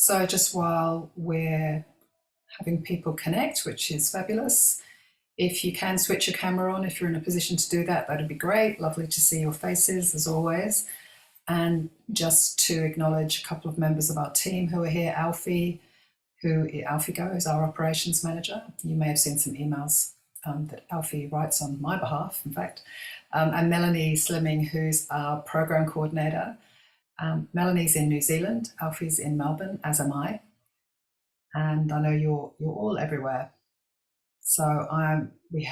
So just while we're having people connect, which is fabulous, if you can switch your camera on, if you're in a position to do that, that'd be great. Lovely to see your faces as always. And just to acknowledge a couple of members of our team who are here. Alfie Go is our operations manager. You may have seen some emails that Alfie writes on my behalf, in fact. And Melanie Slimming, who's our program coordinator. Melanie's in New Zealand, Alfie's in Melbourne, as am I. And I know you're all everywhere. So you may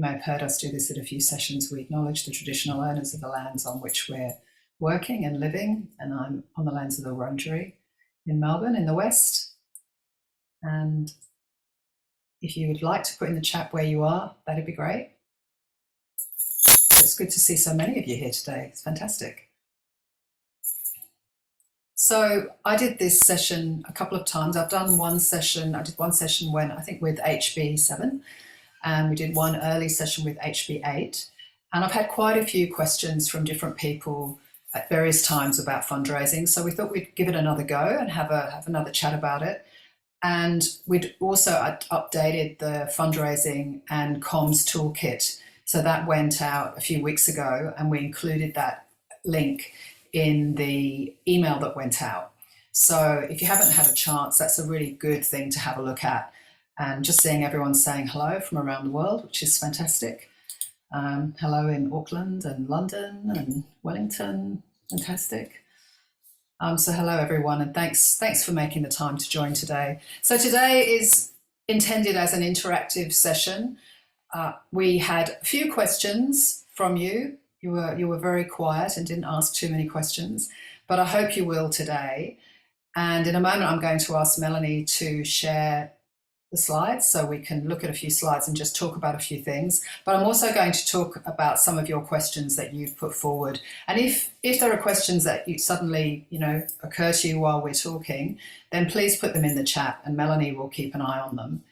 have heard us do this at a few sessions. We acknowledge the traditional owners of the lands on which we're working and living, and I'm on the lands of the Wurundjeri in Melbourne in the West. And if you would like to put in the chat where you are, that'd be great. It's good to see so many of you here today. It's fantastic. So I did this session a couple of times. I've done one session. I did one session I think with HB7, and we did one early session with HB8. And I've had quite a few questions from different people at various times about fundraising. So we thought we'd give it another go and have another chat about it. And we'd also updated the fundraising and comms toolkit. So that went out a few weeks ago, and we included that link in the email that went out. So if you haven't had a chance, that's a really good thing to have a look at. And just seeing everyone saying hello from around the world, which is fantastic. Hello in Auckland and London and Wellington, fantastic. So hello everyone, and thanks for making the time to join today. So today is intended as an interactive session. We had a few questions from you. You were very quiet and didn't ask too many questions, but I hope you will today. And in a moment, I'm going to ask Melanie to share the slides so we can look at a few slides and just talk about a few things. But I'm also going to talk about some of your questions that you've put forward. And if there are questions that suddenly occur to you while we're talking, then please put them in the chat and Melanie will keep an eye on them.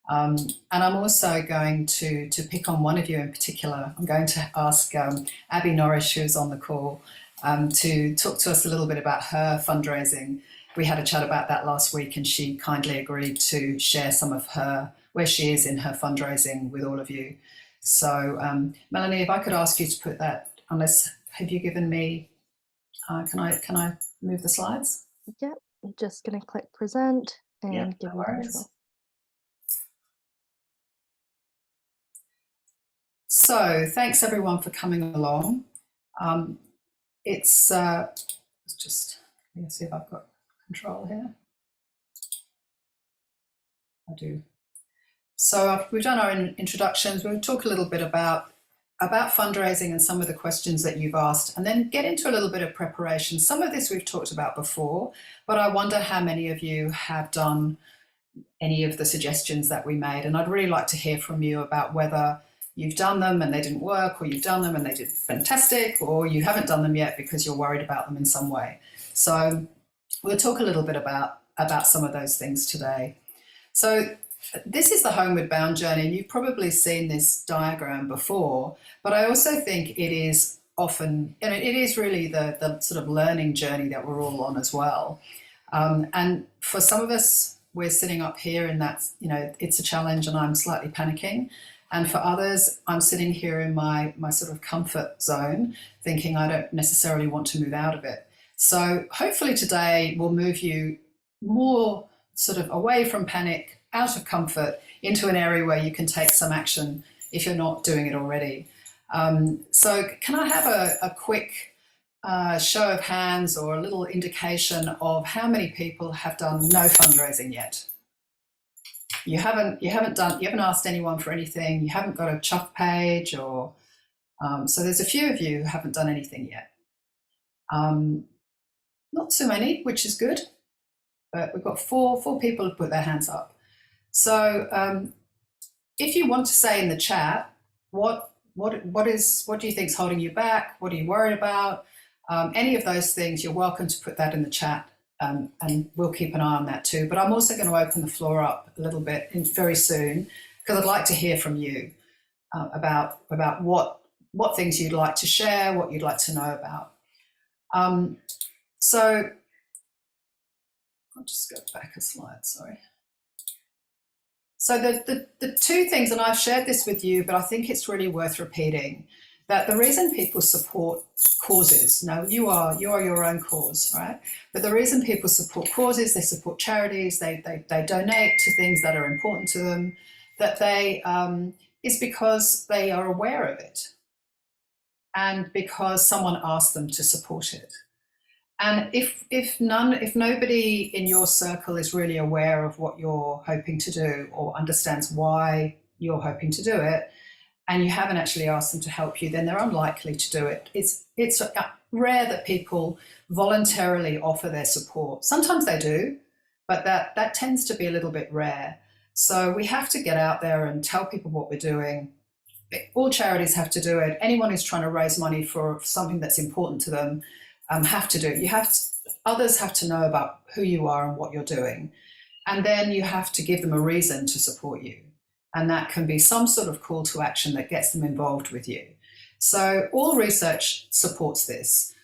And I'm also going to pick on one of you in particular. I'm going to ask Abby Norrish, who's on the call, to talk to us a little bit about her fundraising. We had a chat about that last week and she kindly agreed to share some of where she is in her fundraising with all of you. So Melanie, if I could ask you to put that, have you given me, can I move the slides? Yeah, I'm just going to click present and give you control. So thanks everyone for coming along. Let's see if I've got control here. I do. So we've done our introductions. We'll talk a little bit about fundraising and some of the questions that you've asked, and then get into a little bit of preparation. Some of this we've talked about before, but I wonder how many of you have done any of the suggestions that we made. And I'd really like to hear from you about whether you've done them and they didn't work, or you've done them and they did fantastic, or you haven't done them yet because you're worried about them in some way. So we'll talk a little bit about some of those things today. So this is the Homeward Bound journey. You've probably seen this diagram before, but I also think it is often, it is really the sort of learning journey that we're all on as well. And for some of us, we're sitting up here and that's, it's a challenge and I'm slightly panicking. And for others, I'm sitting here in my sort of comfort zone, thinking I don't necessarily want to move out of it. So hopefully today will move you more sort of away from panic, out of comfort, into an area where you can take some action if you're not doing it already. So can I have a quick show of hands or a little indication of how many people have done no fundraising yet? You haven't asked anyone for anything, you haven't got a chuff page, or so there's a few of you who haven't done anything yet. Not too many, which is good, but we've got four people who've put their hands up. So if you want to say in the chat, what do you think is holding you back? What are you worried about? Any of those things, you're welcome to put that in the chat. And we'll keep an eye on that too. But I'm also going to open the floor up a little bit very soon, because I'd like to hear from you about what things you'd like to share, what you'd like to know about. So I'll just go back a slide, sorry. So the two things, and I've shared this with you, but I think it's really worth repeating, that the reason people support causes, now you are your own cause, right? But the reason people support causes, they support charities, they donate to things that are important to them, that they is because they are aware of it and because someone asked them to support it. And if nobody in your circle is really aware of what you're hoping to do or understands why you're hoping to do it, and you haven't actually asked them to help you, then they're unlikely to do it. It's rare that people voluntarily offer their support. Sometimes they do, but that tends to be a little bit rare. So we have to get out there and tell people what we're doing. All charities have to do it. Anyone who's trying to raise money for something that's important to them have to do it. Others have to know about who you are and what you're doing. And then you have to give them a reason to support you. And that can be some sort of call to action that gets them involved with you. So all research supports this.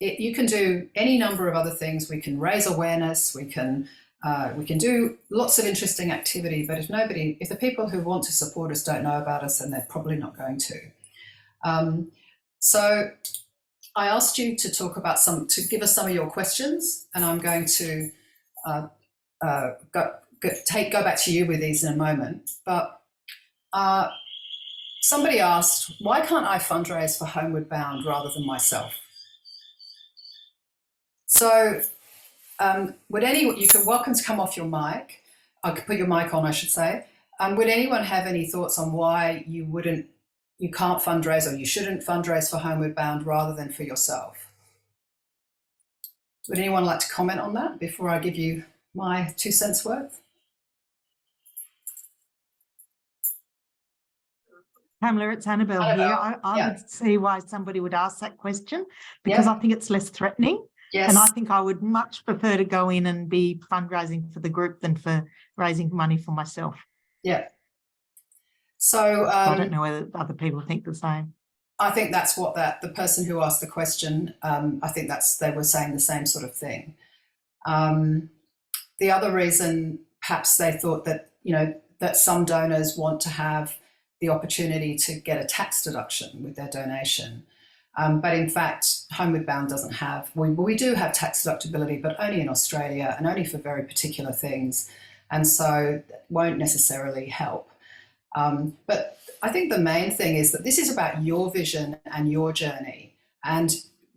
You can do any number of other things. We can raise awareness, we can do lots of interesting activity, but if the people who want to support us don't know about us, then they're probably not going to. So I asked you to talk about to give us some of your questions, and I'm going to go back to you with these in a moment. But somebody asked, why can't I fundraise for Homeward Bound rather than myself? So you're welcome to come off your mic. I could put your mic on, I should say. Would anyone have any thoughts on why you can't fundraise or you shouldn't fundraise for Homeward Bound rather than for yourself? Would anyone like to comment on that before I give you my 2 cents worth? Pamela, it's Annabelle here. I would see why somebody would ask that question, because I think it's less threatening. Yes. And I think I would much prefer to go in and be fundraising for the group than for raising money for myself. Yeah. So I don't know whether other people think the same. I think that's what the person who asked the question, I think they were saying the same sort of thing. The other reason, perhaps they thought that, that some donors want to have the opportunity to get a tax deduction with their donation. But in fact, Homeward Bound doesn't have, we do have tax deductibility, but only in Australia and only for very particular things. And so it won't necessarily help. But I think the main thing is that this is about your vision and your journey, and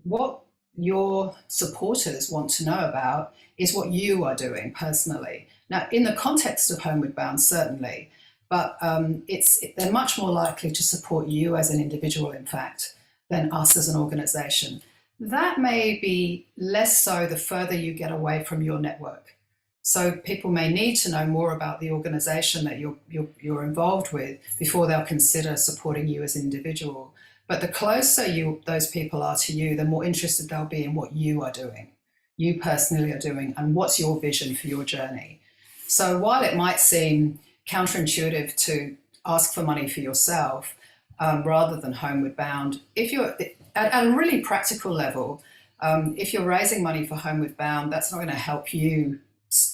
what your supporters want to know about is what you are doing personally. Now, in the context of Homeward Bound, certainly, but they're much more likely to support you as an individual, in fact, than us as an organisation. That may be less so the further you get away from your network. So people may need to know more about the organisation that you're involved with before they'll consider supporting you as an individual. But the closer those people are to you, the more interested they'll be in what you are doing, you personally are doing, and what's your vision for your journey. So while it might seem counterintuitive to ask for money for yourself rather than Homeward Bound, if you're at a really practical level, if you're raising money for Homeward Bound, that's not going to help you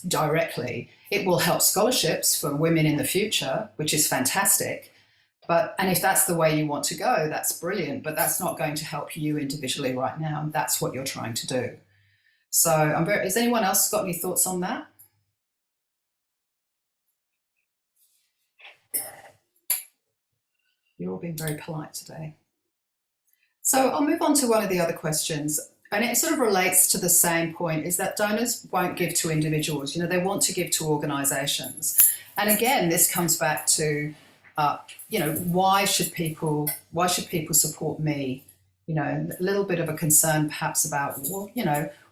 directly. It will help scholarships for women in the future, which is fantastic. And if that's the way you want to go, that's brilliant, but that's not going to help you individually right now. And that's what you're trying to do. So has anyone else got any thoughts on that? You're all being very polite today. So I'll move on to one of the other questions. And it sort of relates to the same point, is that donors won't give to individuals. They want to give to organisations. And again, this comes back to, why should people support me? A little bit of a concern perhaps about,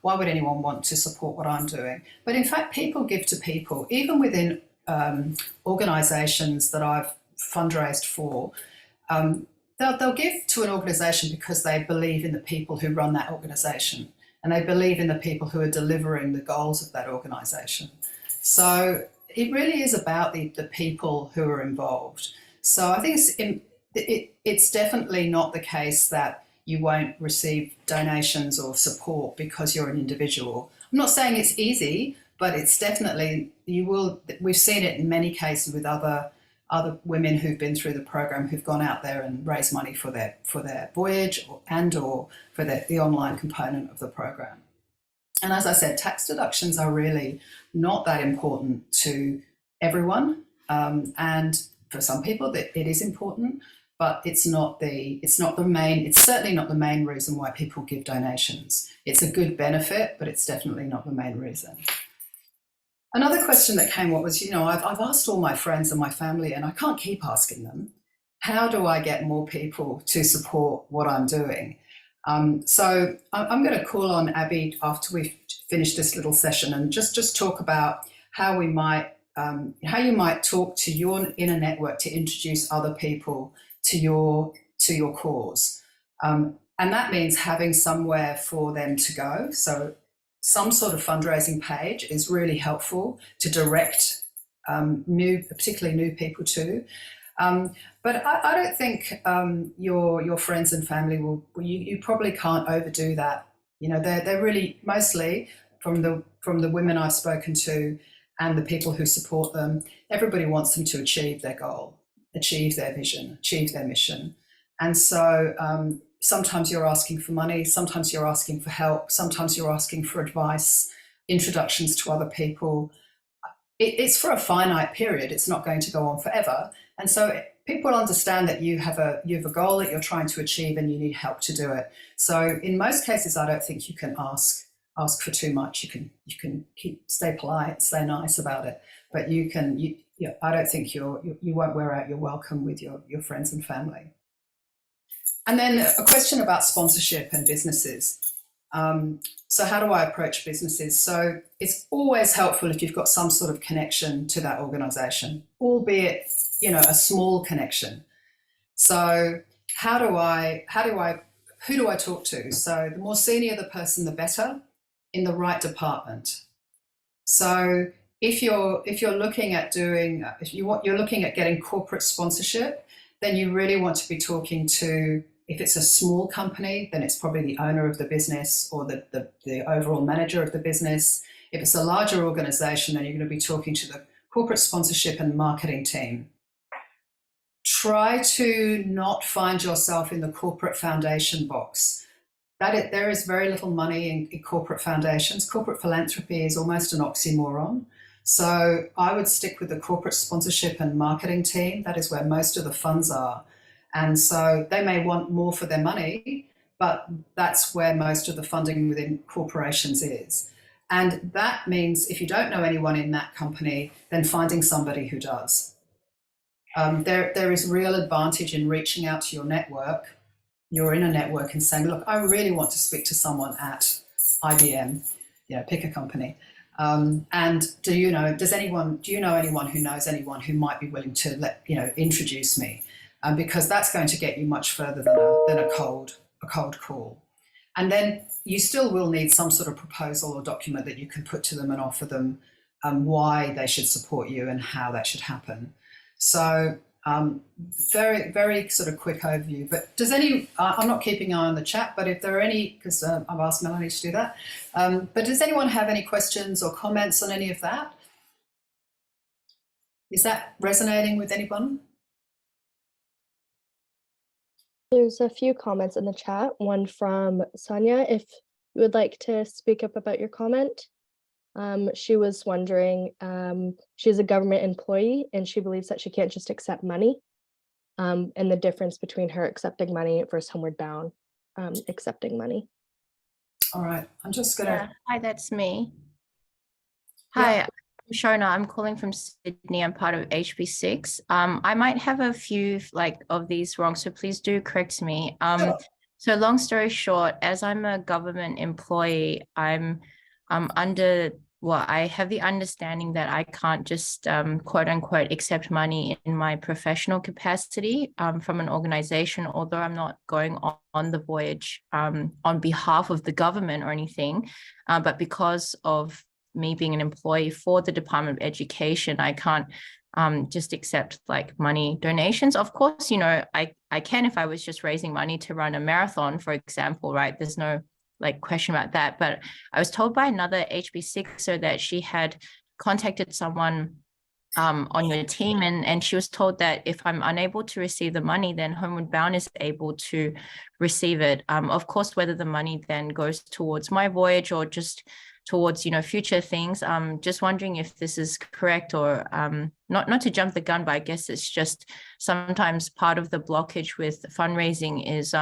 why would anyone want to support what I'm doing? But in fact, people give to people, even within organisations that I've fundraised for. They'll give to an organisation because they believe in the people who run that organisation, and they believe in the people who are delivering the goals of that organisation. So it really is about the people who are involved. So I think it's definitely not the case that you won't receive donations or support because you're an individual. I'm not saying it's easy, but it's definitely, we've seen it in many cases with other women who've been through the program, who've gone out there and raised money for their voyage or for the online component of the program. And as I said, tax deductions are really not that important to everyone. And for some people it is important, but it's certainly not the main reason why people give donations. It's a good benefit, but it's definitely not the main reason. Another question that came up was, I've asked all my friends and my family, and I can't keep asking them, how do I get more people to support what I'm doing? So I'm going to call on Abby after we've finished this little session and just talk about how you might talk to your inner network to introduce other people to your cause. And that means having somewhere for them to go. So some sort of fundraising page is really helpful to direct particularly new people to. But I don't think your friends and family will. You probably can't overdo that. They're really mostly from the women I've spoken to and the people who support them. Everybody wants them to achieve their goal, achieve their vision, achieve their mission, and so sometimes you're asking for money, sometimes you're asking for help, sometimes you're asking for advice, introductions to other people. It's for a finite period. It's not going to go on forever. And so people understand that you have a goal that you're trying to achieve and you need help to do it. So in most cases, I don't think you can ask for too much. You can stay polite, stay nice about it, but I don't think you won't wear out your welcome with your friends and family. And then a question about sponsorship and businesses. So how do I approach businesses? So it's always helpful if you've got some sort of connection to that organisation, albeit a small connection. So who do I talk to? So the more senior the person, the better, in the right department. So if you're looking at you're looking at getting corporate sponsorship, then you really want to be talking to. If it's a small company, then it's probably the owner of the business or the overall manager of the business. If it's a larger organisation, then you're going to be talking to the corporate sponsorship and marketing team. Try to not find yourself in the corporate foundation box. There is very little money in corporate foundations. Corporate philanthropy is almost an oxymoron. So I would stick with the corporate sponsorship and marketing team. That is where most of the funds are. And so they may want more for their money, but that's where most of the funding within corporations is. And that means if you don't know anyone in that company, then finding somebody who does. There is real advantage in reaching out to your network, your inner network, and saying, look, I really want to speak to someone at IBM, pick a company. And do you know anyone who knows anyone who might be willing to introduce me? Because that's going to get you much further than a cold call. And then you still will need some sort of proposal or document that you can put to them and offer them why they should support you and how that should happen. So very, very sort of quick overview. But I'm not keeping an eye on the chat, but if there are any, because I've asked Melanie to do that, but does anyone have any questions or comments on any of that? Is that resonating with anyone? There's a few comments in the chat, one from Sonia. If you would like to speak up about your comment. She was wondering, she's a government employee and she believes that she can't just accept money, and the difference between her accepting money versus Homeward Bound accepting money. All right, I'm just gonna. Yeah. Hi, that's me. Hi, I'm Shona. I'm calling from Sydney. I'm part of HB6. I might have a few of these wrong, so please do correct me. Sure. So long story short, as I'm a government employee, I'm I have the understanding that I can't just quote unquote accept money in my professional capacity from an organization, although I'm not going on the voyage on behalf of the government or anything, but because of me being an employee for the Department of Education, I can't just accept money donations. Of course, I can if I was just raising money to run a marathon, for example, right? There's no question about that, but I was told by another HB6er that she had contacted someone on your team, and she was told that if I'm unable to receive the money, then Homeward Bound is able to receive it. Of course, whether the money then goes towards my voyage or just towards, future things. Just wondering if this is correct, or not to jump the gun, but I guess it's just sometimes part of the blockage with fundraising is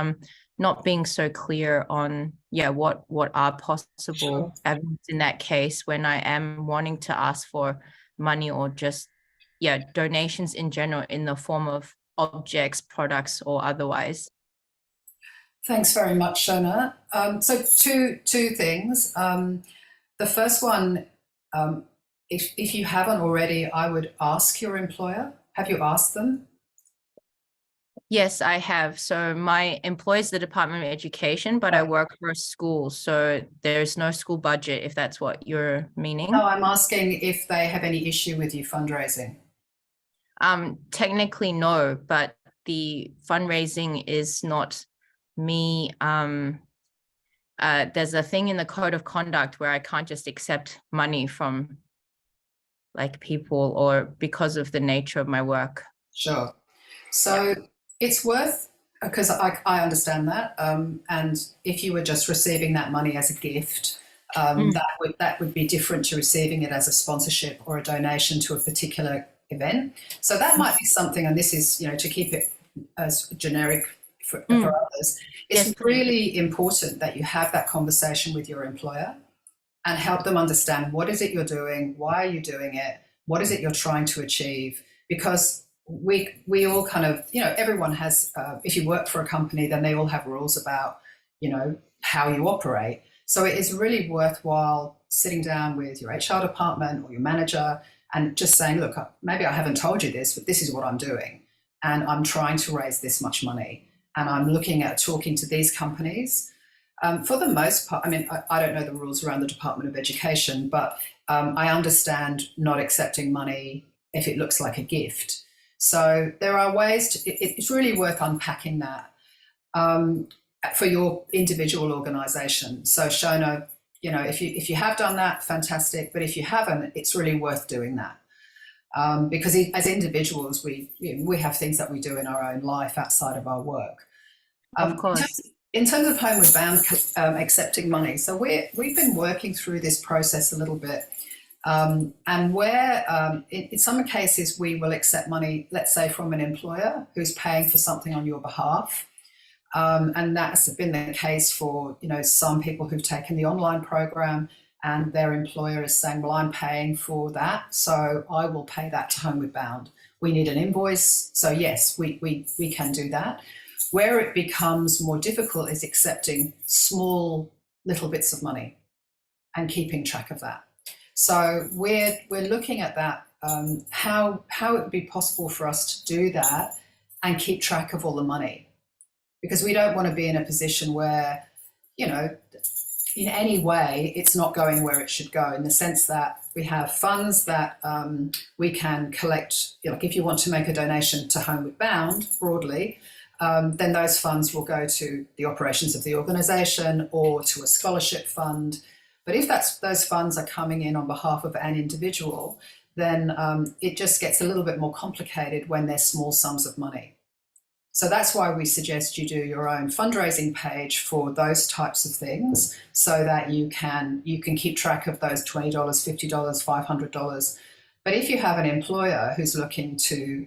not being so clear on what are possible avenues in that case when I am wanting to ask for money, or just donations in general in the form of objects, products, or otherwise. Thanks very much, Shona. So two things. The first one, if you haven't already, I would ask your employer. Have you asked them? Yes, I have. So my employer is the Department of Education, but I work for a school, so there's no school budget, if that's what you're meaning. No, I'm asking if they have any issue with you fundraising. Technically, no, but the fundraising is not me. There's a thing in the code of conduct where I can't just accept money from people, or because of the nature of my work. Sure. So it's worth, because I understand that, and if you were just receiving that money as a gift, that would be different to receiving it as a sponsorship or a donation to a particular event. So that might be something, and this is, to keep it as generic for others, it's really important that you have that conversation with your employer and help them understand what is it you're doing, why are you doing it, what is it you're trying to achieve, because we all kind of, everyone has, if you work for a company, then they all have rules about, how you operate. So it is really worthwhile sitting down with your HR department or your manager and just saying, look, maybe I haven't told you this, but this is what I'm doing. And I'm trying to raise this much money. And I'm looking at talking to these companies. For the most part, I don't know the rules around the Department of Education, but I understand not accepting money if it looks like a gift. So there are ways it's really worth unpacking that for your individual organisation. So Shona, if you have done that, fantastic. But if you haven't, it's really worth doing that. Because as individuals, we have things that we do in our own life outside of our work. Of course. In terms of Homeward Bound accepting money, so we've been working through this process a little bit, and where in some cases we will accept money, let's say from an employer who's paying for something on your behalf, and that's been the case for some people who've taken the online program, and their employer is saying, well, I'm paying for that, so I will pay that to Homeward Bound. We need an invoice, so yes, we can do that. Where it becomes more difficult is accepting small little bits of money and keeping track of that. So we're looking at that, how it would be possible for us to do that and keep track of all the money, because we don't want to be in a position where, in any way it's not going where it should go, in the sense that we have funds that we can collect. Like if you want to make a donation to Homeward Bound broadly, then those funds will go to the operations of the organisation or to a scholarship fund. But if those funds are coming in on behalf of an individual, then it just gets a little bit more complicated when they're small sums of money. So that's why we suggest you do your own fundraising page for those types of things, so that you can keep track of those $20, $50, $500. But if you have an employer who's looking to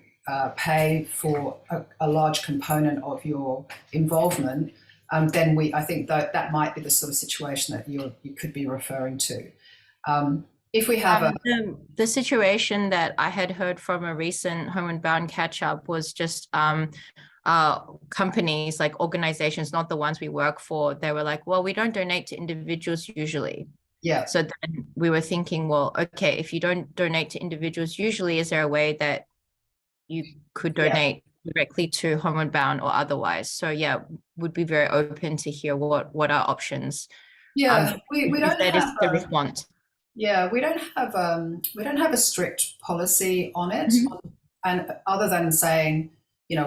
pay for a large component of your involvement, then I think that might be the sort of situation that you could be referring to. If we have the situation that I had heard from a recent Homeward Bound catch up was just companies, like organizations, not the ones we work for. They were like, well, we don't donate to individuals usually. Yeah. So then we were thinking, well, okay, if you don't donate to individuals usually, is there a way that you could donate directly to Homeward Bound or otherwise? So would be very open to hear what are options. We don't have the response. Yeah, we don't have a strict policy on it, and other than saying,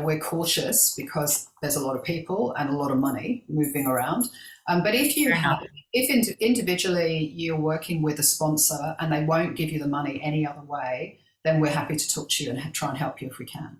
we're cautious because there's a lot of people and a lot of money moving around. But if individually you're working with a sponsor and they won't give you the money any other way, then we're happy to talk to you and try and help you if we can.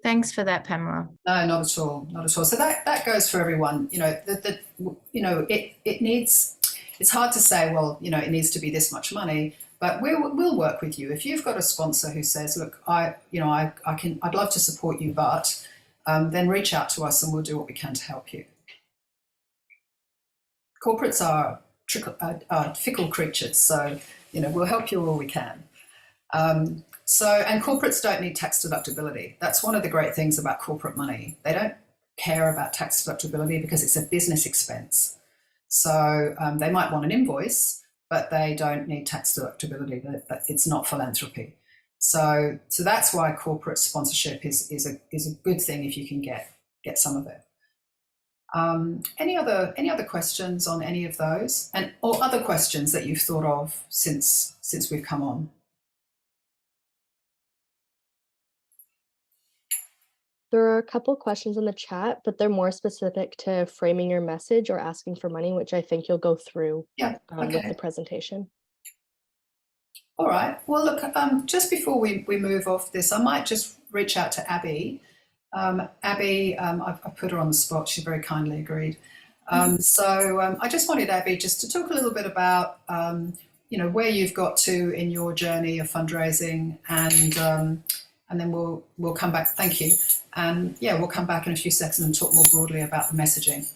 Thanks for that, Pamela. No, not at all, not at all. So that goes for everyone. It needs. It's hard to say, well, it needs to be this much money, but we'll work with you. If you've got a sponsor who says, look, I'd love to support you, but then reach out to us and we'll do what we can to help you. Corporates are fickle creatures, so we'll help you all we can. And corporates don't need tax deductibility. That's one of the great things about corporate money. They don't care about tax deductibility because it's a business expense. So they might want an invoice, but they don't need tax deductibility. It's not philanthropy. So that's why corporate sponsorship is a good thing if you can get some of it. Any other questions on any of those, or other questions that you've thought of since we've come on? There are a couple questions in the chat, but they're more specific to framing your message or asking for money, which I think you'll go through with the presentation. All right. Well, look, just before we move off this, I might just reach out to Abby. Abby, I put her on the spot. She very kindly agreed. So I just wanted Abby just to talk a little bit about, where you've got to in your journey of fundraising, and then we'll come back. Thank you. And we'll come back in a few seconds and talk more broadly about the messaging.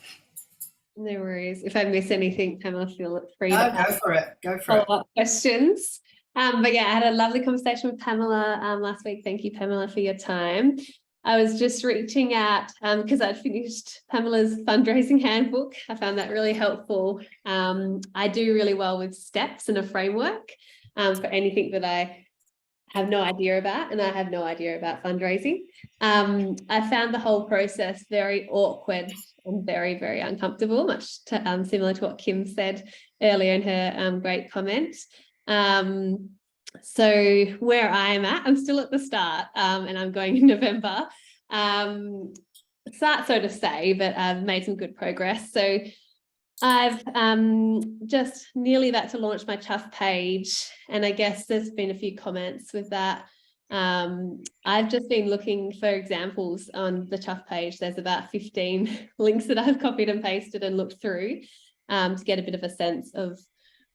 No worries. If I miss anything, Pamela, feel free to go for it. Follow-up questions. But I had a lovely conversation with Pamela last week. Thank you, Pamela, for your time. I was just reaching out because I'd finished Pamela's fundraising handbook. I found that really helpful. I do really well with steps and a framework for anything that I have no idea about, and I have no idea about fundraising. I found the whole process very awkward and very, very uncomfortable, much similar to what Kim said earlier in her great comment. So where I am at, I'm still at the start, and I'm going in November. Start, so to say, but I've made some good progress. So I've just nearly about to launch my Chuff page, and I guess there's been a few comments with that. I've just been looking for examples on the Chuff page. There's about 15 links that I've copied and pasted and looked through to get a bit of a sense of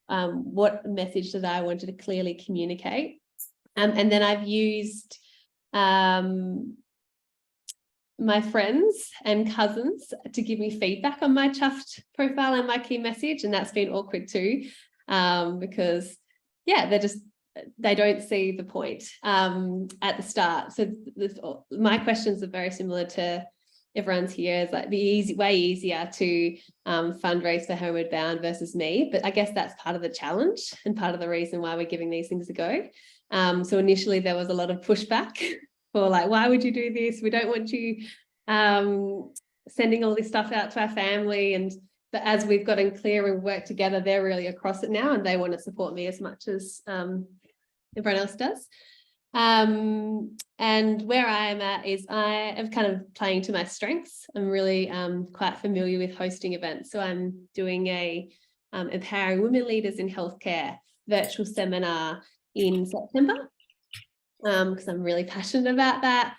what message that I wanted to clearly communicate. And then I've used my friends and cousins to give me feedback on my Chuffed profile and my key message, and that's been awkward too, because they don't see the point at the start. So my questions are very similar to everyone's here. It's like way easier to fundraise for Homeward Bound versus me, but I guess that's part of the challenge and part of the reason why we're giving these things a go. So initially there was a lot of pushback for like, why would you do this? We don't want you sending all this stuff out to our family. But as we've gotten clear and worked together, they're really across it now, and they want to support me as much as everyone else does. And where I am at is I am kind of playing to my strengths. I'm really quite familiar with hosting events. So I'm doing a Empowering Women Leaders in Healthcare virtual seminar in September, because I'm really passionate about that.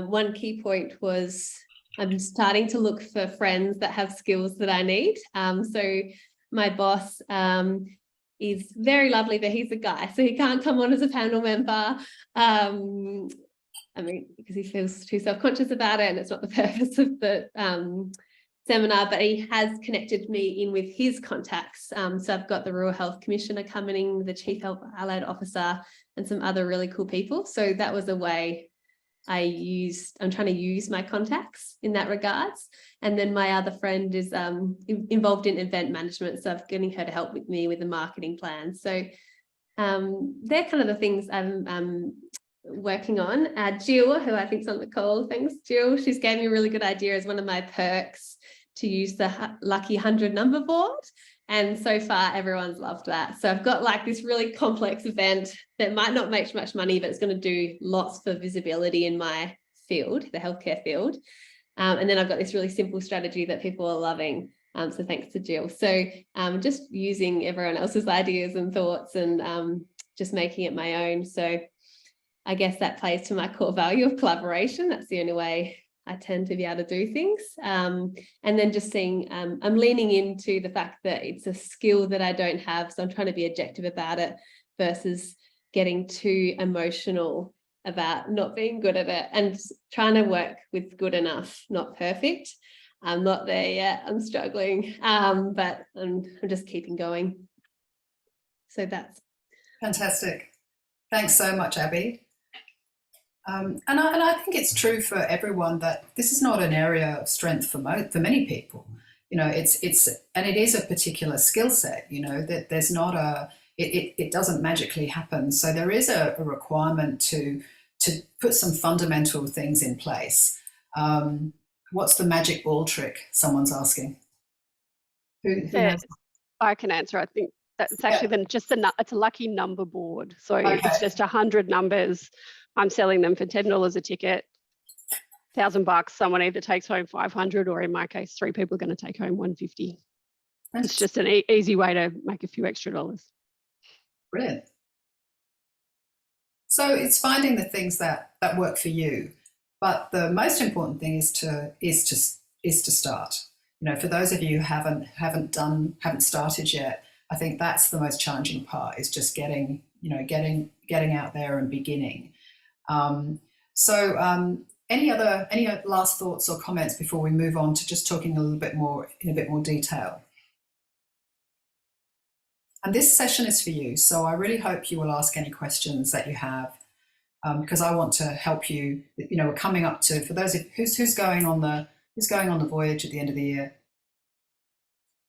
One key point was I'm starting to look for friends that have skills that I need. So my boss is very lovely, but he's a guy, so he can't come on as a panel member. Because he feels too self-conscious about it, and it's not the purpose of the seminar, but he has connected me in with his contacts. So I've got the Rural Health Commissioner coming, the Chief Health Allied Officer, and some other really cool people. So that was a way I'm trying to use my contacts in that regards. And then my other friend is involved in event management, so I'm getting her to help with me with the marketing plan. So they're kind of the things I'm working on. Jill, who I think is on the call, thanks Jill, she's gave me a really good idea as one of my perks to use the lucky 100 number board, and so far everyone's loved that. So I've got like this really complex event that might not make much money, but it's going to do lots for visibility in my field, the healthcare field. And then I've got this really simple strategy that people are loving. So thanks to Jill. So just using everyone else's ideas and thoughts and just making it my own. So I guess that plays to my core value of collaboration. That's the only way I tend to be able to do things. And then just seeing, I'm leaning into the fact that it's a skill that I don't have. So I'm trying to be objective about it versus getting too emotional about not being good at it, and trying to work with good enough, not perfect. I'm not there yet. I'm struggling, but I'm just keeping going. So that's fantastic. Thanks so much, Abby. And I think it's true for everyone that this is not an area of strength for many people. You know, it is a particular skill set. You know, that there's not it doesn't magically happen. So there is a requirement to put some fundamental things in place. What's the magic ball trick? Someone's asking. Who knows? I can answer. I think that's actually it's a lucky number board. So if it's just 100 numbers, I'm selling them for $10 a ticket, $1,000. Someone either takes home 500, or in my case, 3 people are going to take home 150. It's just an easy way to make a few extra dollars. Brilliant. So it's finding the things that work for you, but the most important thing is to start. You know, for those of you who haven't started yet, I think that's the most challenging part, is just getting out there and beginning. Any last thoughts or comments before we move on to just talking in a bit more detail? And this session is for you, so I really hope you will ask any questions that you have, because I want to help you. You know, we're coming up to, for those of who's going on the voyage at the end of the year.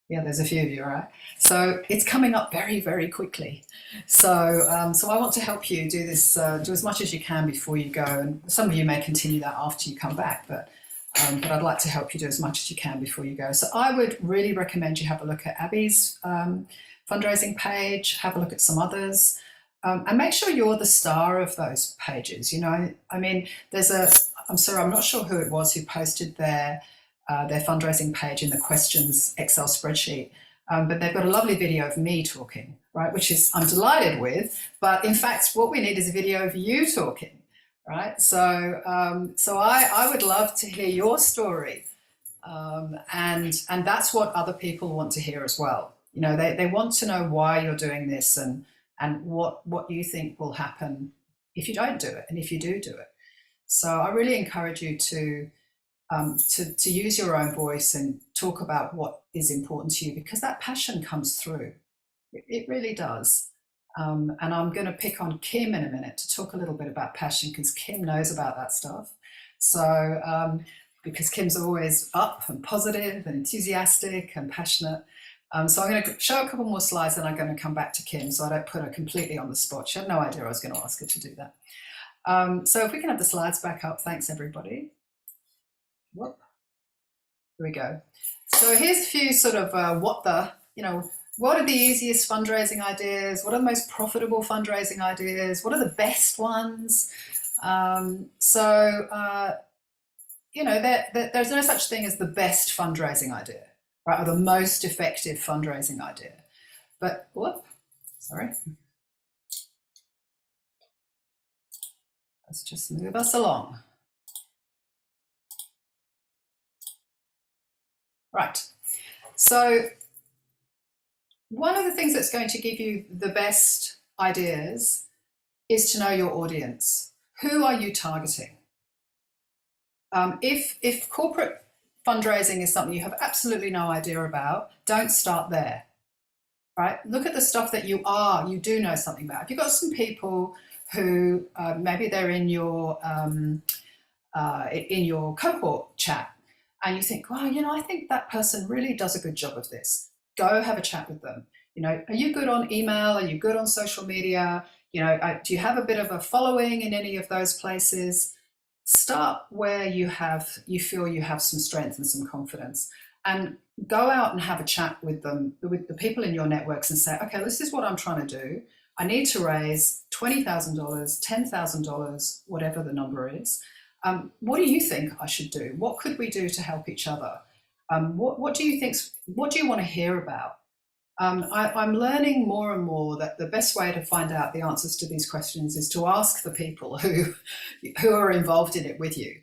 Yeah, there's a few of you, all right? So it's coming up very, very quickly. So I want to help you do this, do as much as you can before you go. And some of you may continue that after you come back, but I'd like to help you do as much as you can before you go. So I would really recommend you have a look at Abby's fundraising page, have a look at some others, and make sure you're the star of those pages. You know, I mean, I'm not sure who it was who posted their fundraising page in the questions Excel spreadsheet, but they've got a lovely video of me talking, right, which I'm delighted with, but in fact what we need is a video of you talking, right? So I would love to hear your story, and that's what other people want to hear as well. You know, they want to know why you're doing this and what you think will happen if you don't do it, and if you do it. So I really encourage you to use your own voice and talk about what is important to you, because that passion comes through. It really does. And I'm going to pick on Kim in a minute to talk a little bit about passion, because Kim knows about that stuff. So because Kim's always up and positive and enthusiastic and passionate. So I'm going to show a couple more slides, and I'm going to come back to Kim, so I don't put her completely on the spot. She had no idea I was going to ask her to do that. So if we can have the slides back up, thanks everybody. Whoop. Here we go. So here's a few sort of what are the easiest fundraising ideas? What are the most profitable fundraising ideas? What are the best ones? There's no such thing as the best fundraising idea, right? Or the most effective fundraising idea. But let's just move us along. Right, so one of the things that's going to give you the best ideas is to know your audience. Who are you targeting? If corporate fundraising is something you have absolutely no idea about, don't start there, right? Look at the stuff that you do know something about. If you've got some people who maybe they're in your cohort chat, and you think, well, I think that person really does a good job of this. Go have a chat with them. You know, are you good on email? Are you good on social media? You know, do you have a bit of a following in any of those places? Start where you feel you have some strength and some confidence, and go out and have a chat with them, with the people in your networks, and say, okay, this is what I'm trying to do. I need to raise $20,000, $10,000, whatever the number is. What do you think I should do? What could we do to help each other? What do you think? What do you want to hear about? I'm learning more and more that the best way to find out the answers to these questions is to ask the people who are involved in it with you,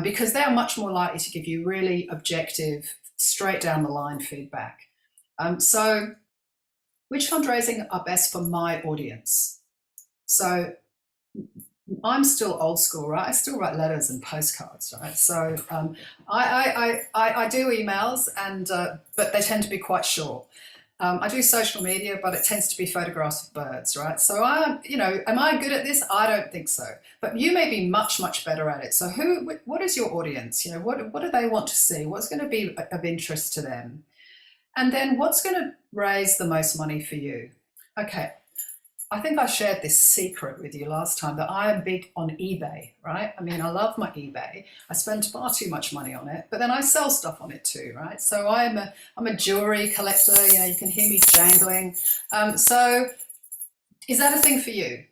because they are much more likely to give you really objective, straight down the line feedback. So which fundraising are best for my audience? So I'm still old school, right? I still write letters and postcards, right? So I do emails, and but they tend to be quite short. I do social media, but it tends to be photographs of birds, right? So am I good at this? I don't think so. But you may be much, much better at it. So what is your audience? What do they want to see? What's going to be of interest to them? And then what's going to raise the most money for you? Okay. I think I shared this secret with you last time that I am big on eBay, right? I mean, I love my eBay. I spend far too much money on it, but then I sell stuff on it too, right? So I'm a jewelry collector. You can hear me jangling. So is that a thing for you?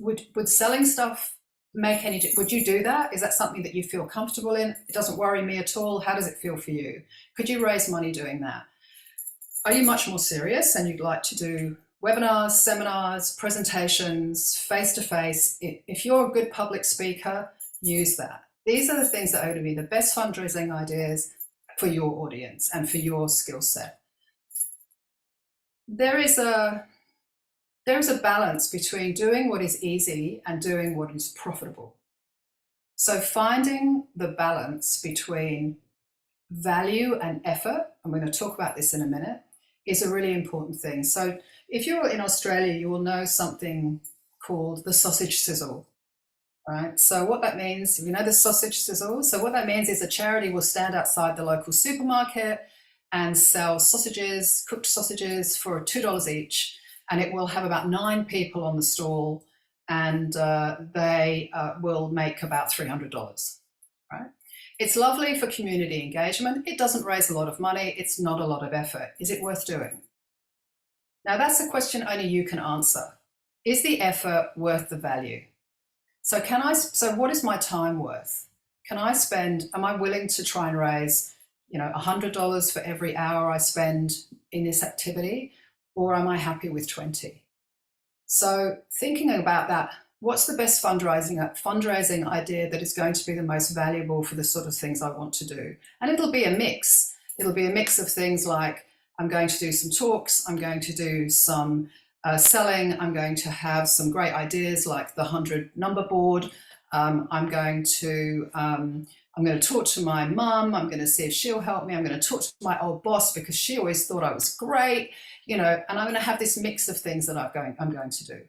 Would selling stuff make any? Would you do that? Is that something that you feel comfortable in? It doesn't worry me at all. How does it feel for you? Could you raise money doing that? Are you much more serious and you'd like to do webinars, seminars, presentations, face-to-face? If you're a good public speaker, use that. These are the things that are going to be the best fundraising ideas for your audience and for your skill set. There is a balance between doing what is easy and doing what is profitable. So finding the balance between value and effort, and we're going to talk about this in a minute, is a really important thing. So if you're in Australia, you will know something called the sausage sizzle, right? So what that means, the sausage sizzle? So what that means is a charity will stand outside the local supermarket and sell sausages, cooked sausages for $2 each, and it will have about 9 people on the stall, and they will make about $300, right? It's lovely for community engagement. It doesn't raise a lot of money. It's not a lot of effort. Is it worth doing? Now, that's a question only you can answer. Is the effort worth the value? So what is my time worth? Am I willing to try and raise, $100 for every hour I spend in this activity, or am I happy with 20? So thinking about that, what's the best fundraising idea that is going to be the most valuable for the sort of things I want to do? And it'll be a mix. It'll be a mix of things like I'm going to do some talks, I'm going to do some selling, I'm going to have some great ideas like the 100 number board. I'm going to talk to my mum. I'm going to see if she'll help me. I'm going to talk to my old boss because she always thought I was great, and I'm going to have this mix of things that I'm going to do.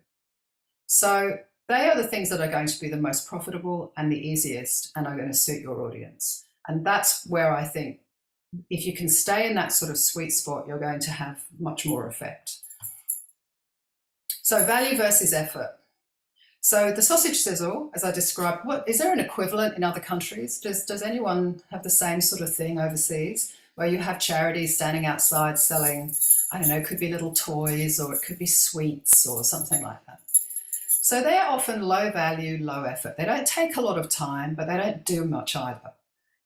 So they are the things that are going to be the most profitable and the easiest and are going to suit your audience. And that's where I think if you can stay in that sort of sweet spot, you're going to have much more effect. So value versus effort. So the sausage sizzle, as I described, is there an equivalent in other countries? Does anyone have the same sort of thing overseas where you have charities standing outside selling, I don't know, it could be little toys or it could be sweets or something like that. So they're often low value, low effort. They don't take a lot of time, but they don't do much either.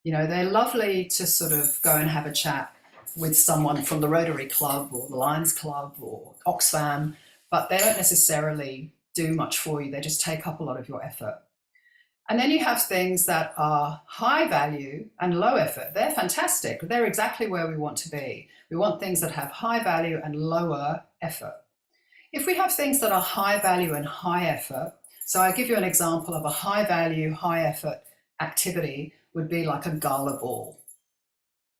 They're lovely to sort of go and have a chat with someone from the Rotary Club or the Lions Club or Oxfam, but they don't necessarily do much for you. They just take up a lot of your effort. And then you have things that are high value and low effort. They're fantastic. They're exactly where we want to be. We want things that have high value and lower effort. If we have things that are high value and high effort, so I'll give you an example of a high value, high effort activity would be like a gala ball,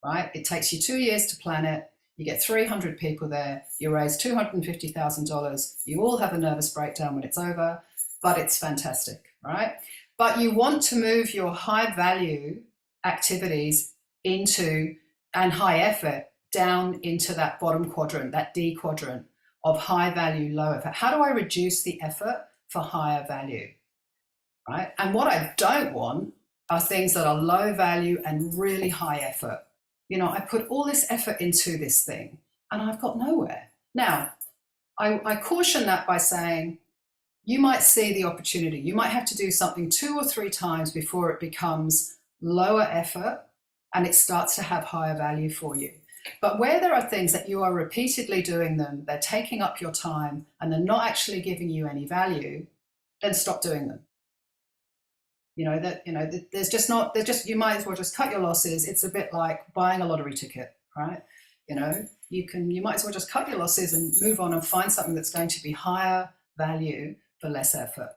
right? It takes you 2 years to plan it. You get 300 people there, you raise $250,000, you all have a nervous breakdown when it's over, but it's fantastic, right? But you want to move your high value activities and high effort down into that bottom quadrant, that D quadrant of high value, low effort. How do I reduce the effort for higher value, right? And what I don't want are things that are low value and really high effort. I put all this effort into this thing and I've got nowhere. Now, I caution that by saying, you might see the opportunity. You might have to do something 2 or 3 times before it becomes lower effort and it starts to have higher value for you. But where there are things that you are repeatedly doing them, they're taking up your time and they're not actually giving you any value, then stop doing them. You might as well just cut your losses. It's a bit like buying a lottery ticket, right? You might as well just cut your losses and move on and find something that's going to be higher value for less effort.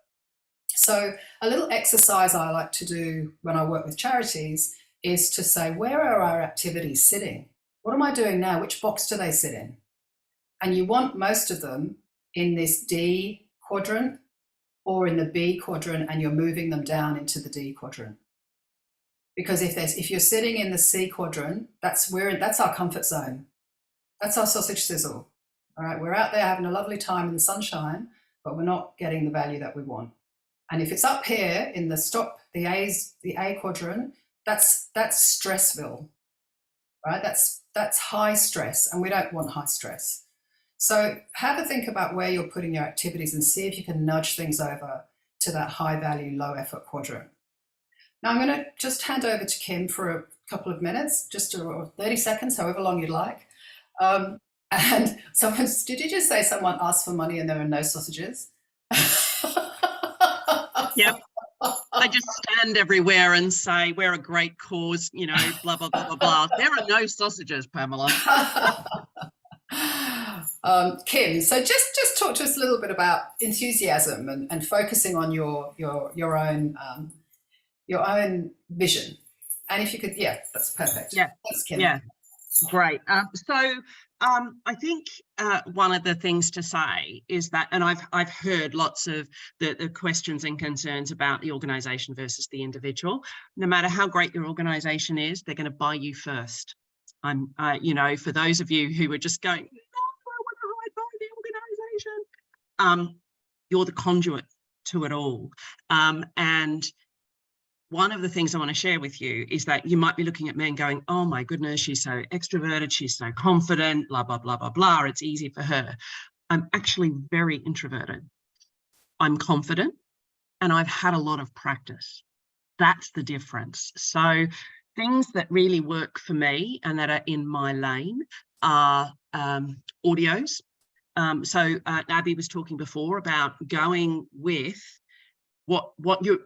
So a little exercise I like to do when I work with charities is to say, where are our activities sitting? What am I doing now? Which box do they sit in? And you want most of them in this D quadrant or in the B quadrant, and you're moving them down into the D quadrant. Because if you're sitting in the C quadrant, that's our comfort zone. That's our sausage sizzle. All right, we're out there having a lovely time in the sunshine, but we're not getting the value that we want. And if it's up here in the A quadrant, that's stressville, right? That's high stress, and we don't want high stress. So have a think about where you're putting your activities and see if you can nudge things over to that high value, low effort quadrant. Now I'm going to just hand over to Kim for a couple of minutes, just 30 seconds, however long you'd like. And did you just say someone asked for money and there are no sausages? Yep. They just stand everywhere and say, we're a great cause, blah, blah, blah, blah, blah. There are no sausages, Pamela. Kim, so just talk to us a little bit about enthusiasm and focusing on your own vision. And if you could, that's perfect. Yeah. Thanks, Kim. Yeah. Great. I think one of the things to say is that, and I've heard lots of the questions and concerns about the organisation versus the individual. No matter how great your organisation is, they're going to buy you first. For those of you who are just going, no, I want to buy the organisation. You're the conduit to it all. And one of the things I want to share with you is that you might be looking at me and going, oh my goodness, she's so extroverted, she's so confident, blah, blah, blah, blah, blah. It's easy for her. I'm actually very introverted. I'm confident and I've had a lot of practice. That's the difference. So things that really work for me and that are in my lane are audios. So Abby was talking before about going with what you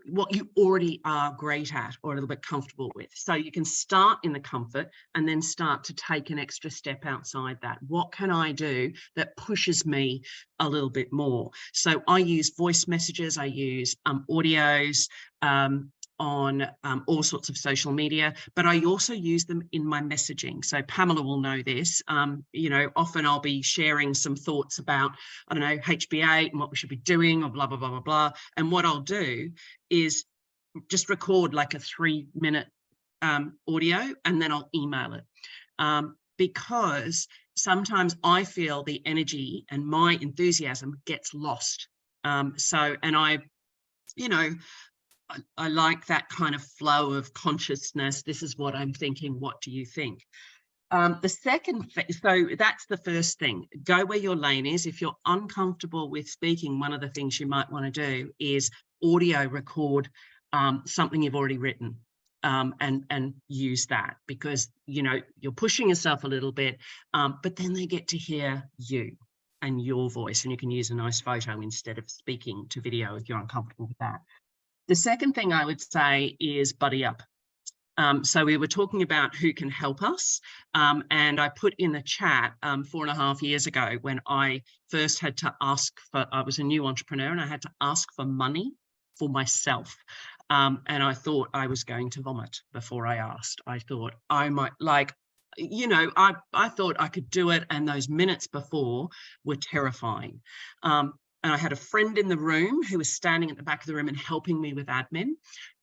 already are great at or a little bit comfortable with. So you can start in the comfort and then start to take an extra step outside that. What can I do that pushes me a little bit more? So I use voice messages, I use audios on all sorts of social media, but I also use them in my messaging. So Pamela will know this. Often I'll be sharing some thoughts about, HB8 and what we should be doing or blah, blah, blah, blah, blah. And what I'll do is just record like a 3-minute audio and then I'll email it. Because sometimes I feel the energy and my enthusiasm gets lost. I like that kind of flow of consciousness. This is what I'm thinking. What do you think? The second thing, so that's the first thing. Go where your lane is. If you're uncomfortable with speaking, one of the things you might want to do is audio record something you've already written and use that, because, you're pushing yourself a little bit, but then they get to hear you and your voice, and you can use a nice photo instead of speaking to video if you're uncomfortable with that. The second thing I would say is buddy up. So we were talking about who can help us, and I put in the chat 4.5 years ago when I first had to I was a new entrepreneur and I had to ask for money for myself. And I thought I was going to vomit before I asked. I thought I might I thought I could do it, and those minutes before were terrifying. And I had a friend in the room who was standing at the back of the room and helping me with admin.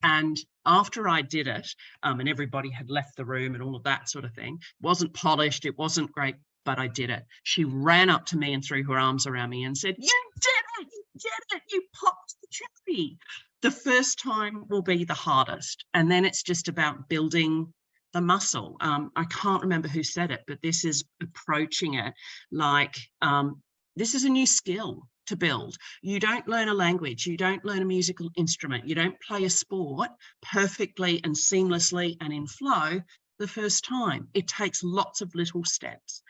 And after I did it, and everybody had left the room and all of that sort of thing, it wasn't polished, it wasn't great, but I did it. She ran up to me and threw her arms around me and said, you did it, you popped the cherry. The first time will be the hardest. And then it's just about building the muscle. I can't remember who said it, but this is approaching it like this is a new skill to build. You don't learn a language, you don't learn a musical instrument, you don't play a sport perfectly and seamlessly and in flow the first time. It takes lots of little steps.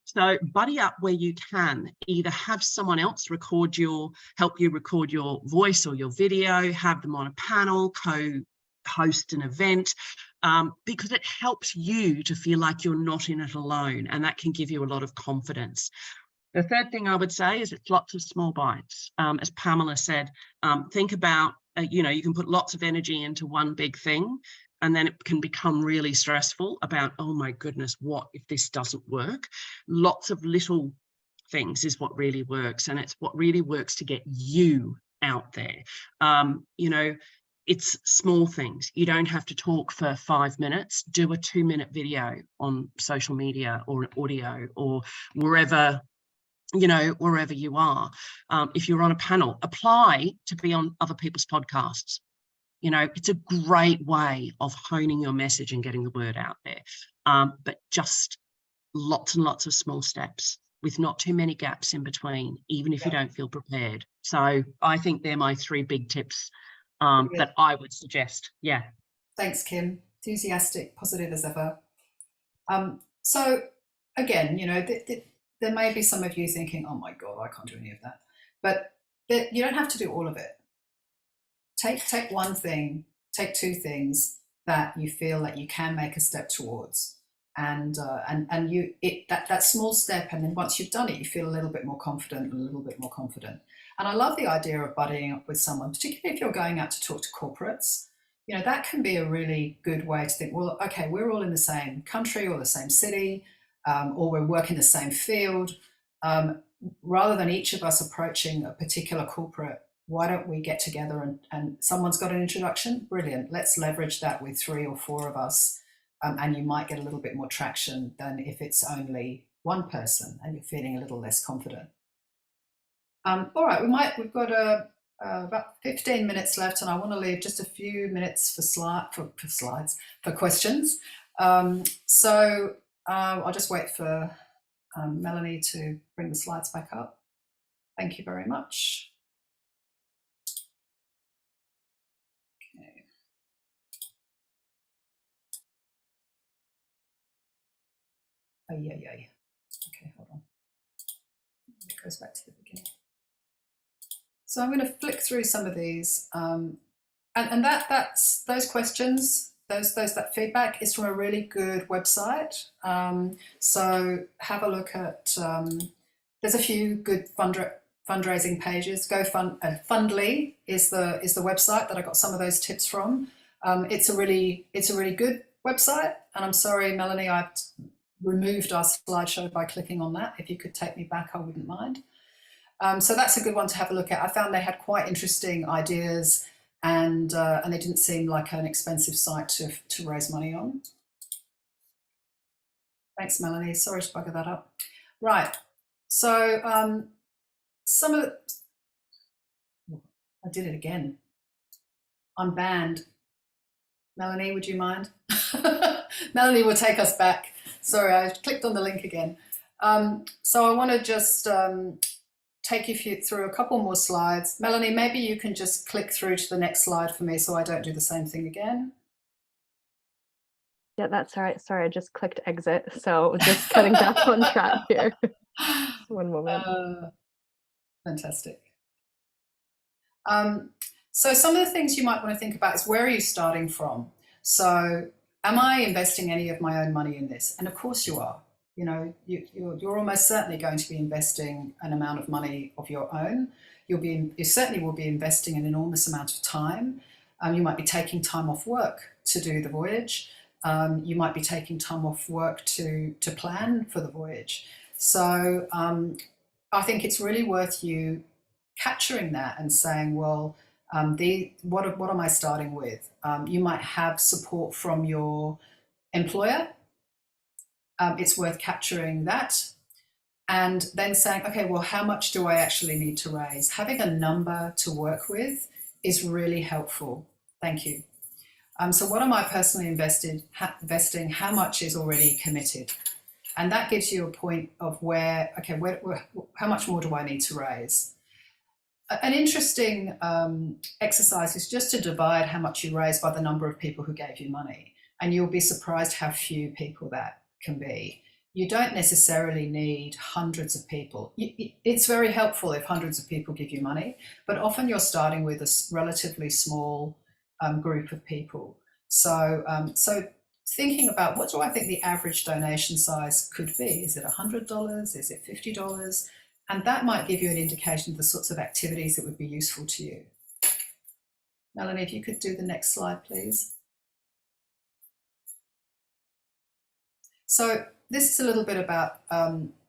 So buddy up where you can. Either have someone else help you record your voice or your video, have them on a panel, co-host an event, because it helps you to feel like you're not in it alone, and that can give you a lot of confidence. The third thing I would say is it's lots of small bites. As Pamela said, think about, you can put lots of energy into one big thing, and then it can become really stressful about, oh my goodness, what if this doesn't work? Lots of little things is what really works, and it's what really works to get you out there. It's small things. You don't have to talk for 5 minutes. Do a 2-minute video on social media or audio or wherever you are. If you're on a panel, apply to be on other people's podcasts. It's a great way of honing your message and getting the word out there. But just lots and lots of small steps with not too many gaps in between, even if you don't feel prepared. So I think they're my 3 big tips that I would suggest. Yeah. Thanks, Kim. Enthusiastic, positive as ever. So again, there may be some of you thinking, oh my God, I can't do any of that. But you don't have to do all of it. Take one thing, take 2 things that you feel that you can make a step towards, and that small step, and then once you've done it, you feel a little bit more confident and a little bit more confident. And I love the idea of buddying up with someone, particularly if you're going out to talk to corporates. That can be a really good way to think, well, okay, we're all in the same country or the same city, or we're working the same field. Rather than each of us approaching a particular corporate, why don't we get together and someone's got an introduction? Brilliant. Let's leverage that with 3 or 4 of us. And you might get a little bit more traction than if it's only one person and you're feeling a little less confident. All right, we've got about 15 minutes left, and I want to leave just a few minutes for questions. So I'll just wait for Melanie to bring the slides back up. Thank you very much. Okay, hold on. It goes back to the beginning. So I'm going to flick through some of these, and that's those questions, that feedback is from a really good website. So have a look at. There's a few good fundraising pages. Fundly is the website that I got some of those tips from. It's a really good website, and I'm sorry, Melanie, I've removed our slideshow by clicking on that. If you could take me back, I wouldn't mind. So that's a good one to have a look at. I found they had quite interesting ideas, and they didn't seem like an expensive site to raise money on. Thanks, Melanie. Sorry to bugger that up. Right. So some of the, I did it again. I'm banned. Melanie, would you mind? Melanie will take us back. Sorry, I clicked on the link again. So I want to just take you through a couple more slides. Melanie, maybe you can just click through to the next slide for me so I don't do the same thing again. Yeah, that's all right. Sorry, I just clicked exit. So just cutting back on track here. One moment. Fantastic. So some of the things you might want to think about is, where are you starting from? So am I investing any of my own money in this? And of course you are. You're almost certainly going to be investing an amount of money of your own. You certainly will be investing an enormous amount of time. You might be taking time off work to do the voyage. You might be taking time off work to plan for the voyage. So I think it's really worth you capturing that and saying, well, what am I starting with? You might have support from your employer. It's worth capturing that and then saying, okay, well, how much do I actually need to raise? Having a number to work with is really helpful. Thank you. So what am I personally investing? How much is already committed? And that gives you a point of where, okay, how much more do I need to raise? An interesting exercise is just to divide how much you raise by the number of people who gave you money. And you'll be surprised how few people that can be. You don't necessarily need hundreds of people. It's very helpful if hundreds of people give you money, but often you're starting with a relatively small group of people. So, so thinking about what do I think the average donation size could be? Is it $100? Is it $50? And that might give you an indication of the sorts of activities that would be useful to you. Melanie, if you could do the next slide, please. So this is a little bit about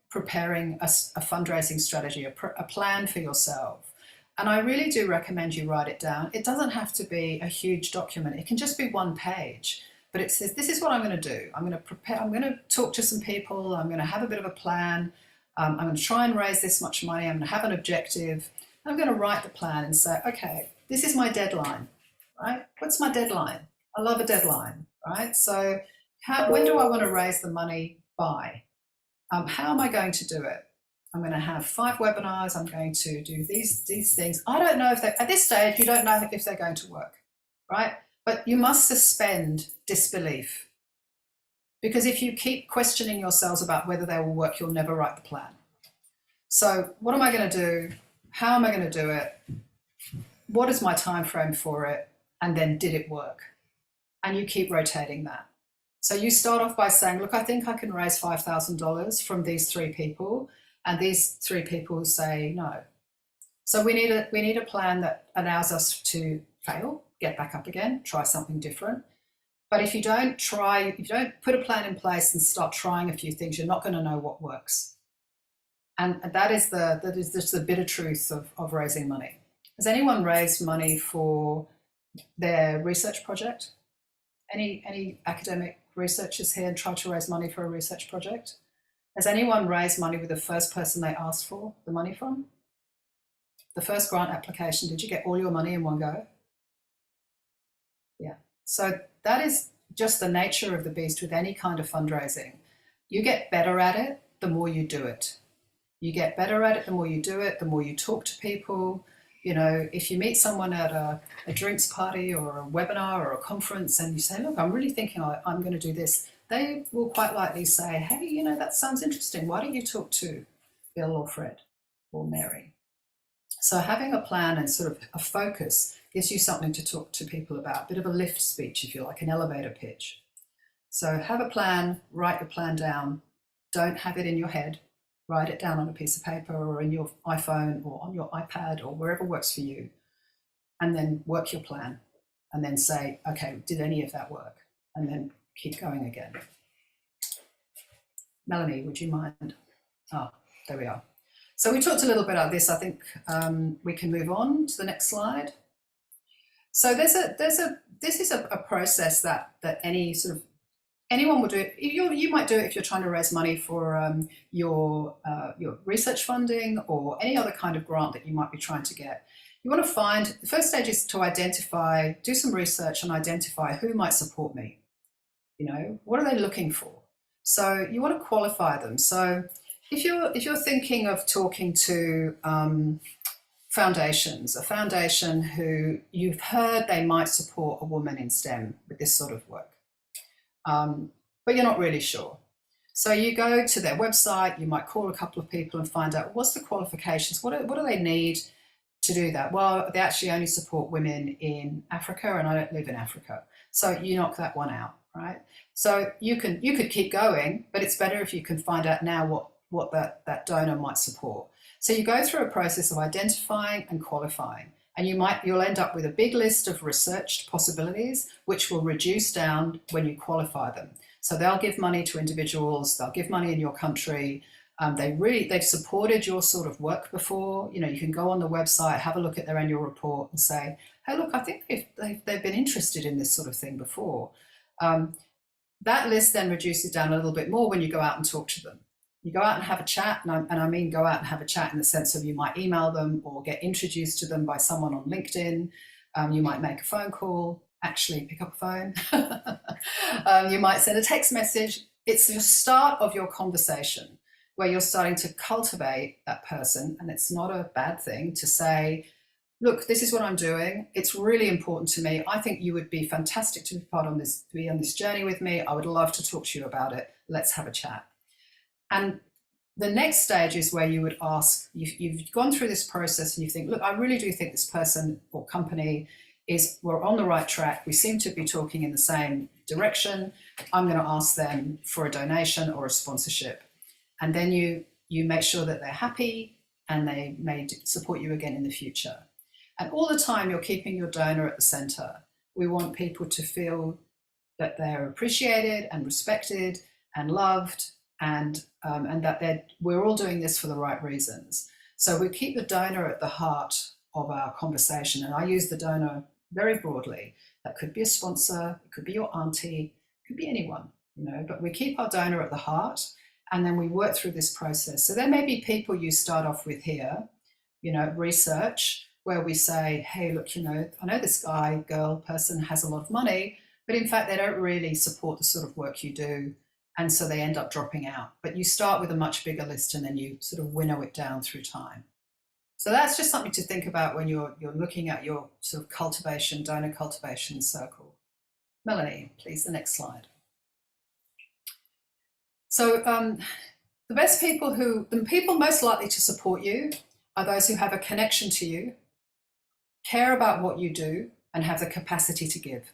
preparing a fundraising strategy, a plan for yourself. And I really do recommend you write it down. It doesn't have to be a huge document. It can just be one page. But it says, this is what I'm going to do. I'm going to prepare, I'm going to talk to some people. I'm going to have a bit of a plan. I'm going to try and raise this much money. I'm going to have an objective. I'm going to write the plan and say, okay, this is my deadline, right? What's my deadline? I love a deadline, right? So when do I want to raise the money by? How am I going to do it? I'm going to have 5 webinars. I'm going to do these things. I don't know if they, at this stage, you don't know if they're going to work, right? But you must suspend disbelief. Because if you keep questioning yourselves about whether they will work, you'll never write the plan. So what am I going to do? How am I going to do it? What is my time frame for it? And then did it work? And you keep rotating that. So you start off by saying, look, I think I can raise $5,000 from these 3 people. And these 3 people say no. So we need a plan that allows us to fail, get back up again, try something different. But if you don't put a plan in place and start trying a few things, you're not going to know what works. And that is just the bitter truth of raising money. Has anyone raised money for their research project? Any academic researchers here tried to raise money for a research project? Has anyone raised money with the first person they asked for the money from? The first grant application, did you get all your money in one go? Yeah. So that is just the nature of the beast with any kind of fundraising. You get better at it, the more you do it. You get better at it, the more you do it, the more you talk to people. You know, if you meet someone at a drinks party or a webinar or a conference and you say, look, I'm really thinking I'm going to do this, they will quite likely say, hey, you know, that sounds interesting. Why don't you talk to Bill or Fred or Mary? So having a plan and sort of a focus gives you something to talk to people about, a bit of a lift speech, if you like, an elevator pitch. So have a plan, write your plan down. Don't have it in your head. Write it down on a piece of paper or in your iPhone or on your iPad or wherever works for you. And then work your plan and then say, okay, did any of that work? And then keep going again. Melanie, would you mind? Oh, there we are. So we talked a little bit about this. I think we can move on to the next slide. So this is a process that anyone will do it. You might do it if you're trying to raise money for your research funding or any other kind of grant that you might be trying to get. You want to find, the first stage is to identify, do some research and identify who might support me. You know, what are they looking for? So you want to qualify them. So if you're thinking of talking to foundations, a foundation who you've heard they might support a woman in STEM with this sort of work, but you're not really sure. So you go to their website, you might call a couple of people and find out what's the qualifications, what do they need to do that? Well, they actually only support women in Africa and I don't live in Africa. So you knock that one out, right? So you could keep going, but it's better if you can find out now what that donor might support. So you go through a process of identifying and qualifying, and you'll end up with a big list of researched possibilities, which will reduce down when you qualify them. So they'll give money to individuals, they'll give money in your country. They've supported your sort of work before. You know, you can go on the website, have a look at their annual report and say, hey, look, I think they've been interested in this sort of thing before. That list then reduces down a little bit more when you go out and talk to them. You go out and have a chat, and I mean go out and have a chat in the sense of you might email them or get introduced to them by someone on LinkedIn. You might make a phone call, actually pick up a phone. You might send a text message. It's the start of your conversation. where you're starting to cultivate that person. And it's not a bad thing to say, look, this is what I'm doing. It's really important to me. I think you would be fantastic to be on this journey with me. I would love to talk to you about it. Let's have a chat. And the next stage is where you would ask, you've gone through this process and you think, look, I really do think this person or company we're on the right track. We seem to be talking in the same direction. I'm going to ask them for a donation or a sponsorship. And then you make sure that they're happy and they may support you again in the future. And all the time you're keeping your donor at the center. We want people to feel that they're appreciated and respected and loved, and that we're all doing this for the right reasons. So we keep the donor at the heart of our conversation. And I use the donor very broadly. That could be a sponsor, it could be your auntie, it could be anyone, but we keep our donor at the heart, and then we work through this process. So there may be people you start off with here, research, where we say, hey, look, I know this guy, girl, person has a lot of money, but in fact, they don't really support the sort of work you do. And so they end up dropping out. But you start with a much bigger list and then you sort of winnow it down through time. So that's just something to think about when you're looking at your sort of donor cultivation circle. Melanie, please, the next slide. So the people most likely to support you are those who have a connection to you, care about what you do, and have the capacity to give.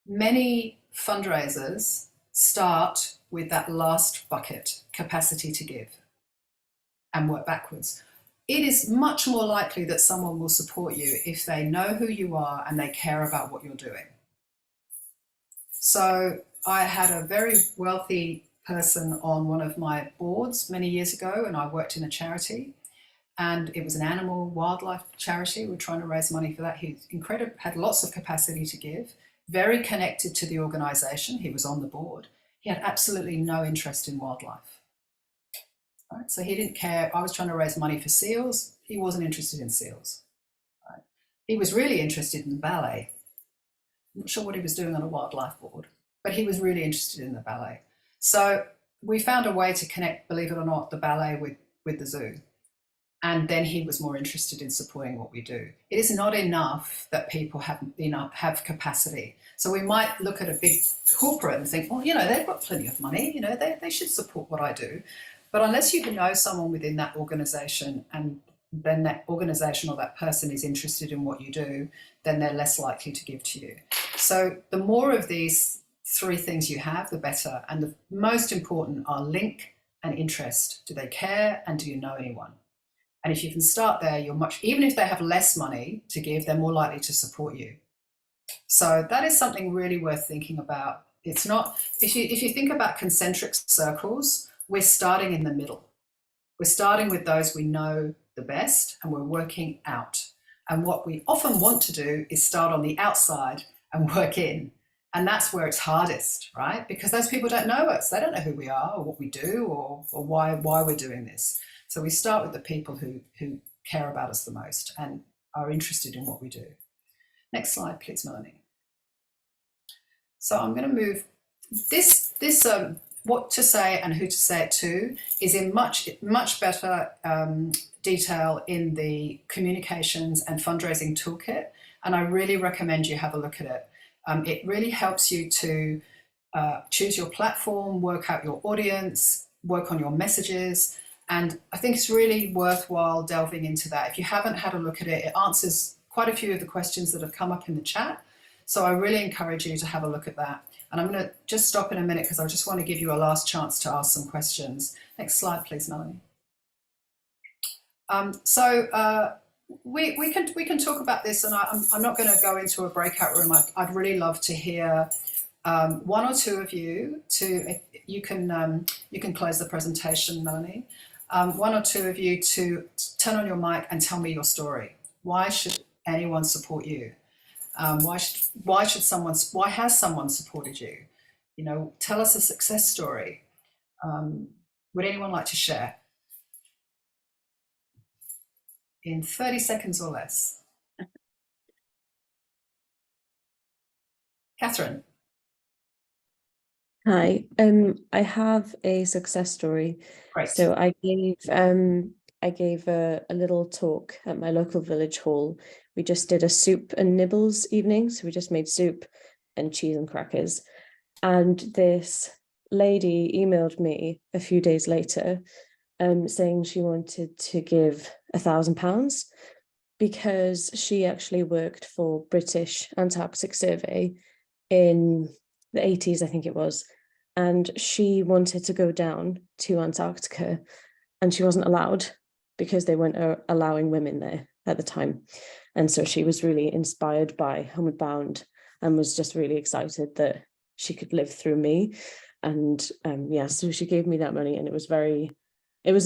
Many fundraisers start with that last bucket, capacity to give, and work backwards. It is much more likely that someone will support you if they know who you are and they care about what you're doing. So I had a very wealthy person on one of my boards many years ago, and I worked in a charity, and it was an animal wildlife charity. We're trying to raise money for that. He's incredible, had lots of capacity to give, very connected to the organisation. He was on the board. He had absolutely no interest in wildlife. Right? So he didn't care. I was trying to raise money for seals. He wasn't interested in seals. Right? He was really interested in ballet. I'm not sure what he was doing on a wildlife board, but he was really interested in the ballet. So we found a way to connect, believe it or not, the ballet with the zoo. And then he was more interested in supporting what we do. It is not enough that people have capacity. So we might look at a big corporate and think, well, they've got plenty of money, they should support what I do. But unless you know someone within that organisation, and then that organisation or that person is interested in what you do, then they're less likely to give to you. So the more of these three things you have, the better. And the most important are link and interest. Do they care, and do you know anyone? And if you can start there, even if they have less money to give, they're more likely to support you. So that is something really worth thinking about. It's not, if you think about concentric circles, we're starting in the middle. We're starting with those we know the best, and we're working out. And what we often want to do is start on the outside and work in. And that's where it's hardest, right? Because those people don't know us. They don't know who we are or what we do or why we're doing this. So we start with the people who care about us the most and are interested in what we do. Next slide, please, Melanie. So I'm going to move this what to say and who to say it to is in much better detail in the communications and fundraising toolkit, and I really recommend you have a look at it. It really helps you to choose your platform, work out your audience, work on your messages, and I think it's really worthwhile delving into that. If you haven't had a look at it, it answers quite a few of the questions that have come up in the chat. So I really encourage you to have a look at that. And I'm going to just stop in a minute because I just want to give you a last chance to ask some questions. Next slide, please, Melanie. We can talk about this, and I'm not going to go into a breakout room. I'd really love to hear one or two of you you can close the presentation, Melanie. One or two of you to turn on your mic and tell me your story. Why should anyone support you? Why has someone supported you? Tell us a success story. Would anyone like to share? In 30 seconds or less. Catherine. Hi, I have a success story. Great. So I gave a little talk at my local village hall. We just did a soup and nibbles evening. So we just made soup and cheese and crackers. And this lady emailed me a few days later, saying she wanted to give £1,000 because she actually worked for British Antarctic Survey in the 80s, I think it was. And she wanted to go down to Antarctica and she wasn't allowed because they weren't allowing women there at the time. And so she was really inspired by Homeward Bound and was just really excited that she could live through me. And yeah, so she gave me that money, and it was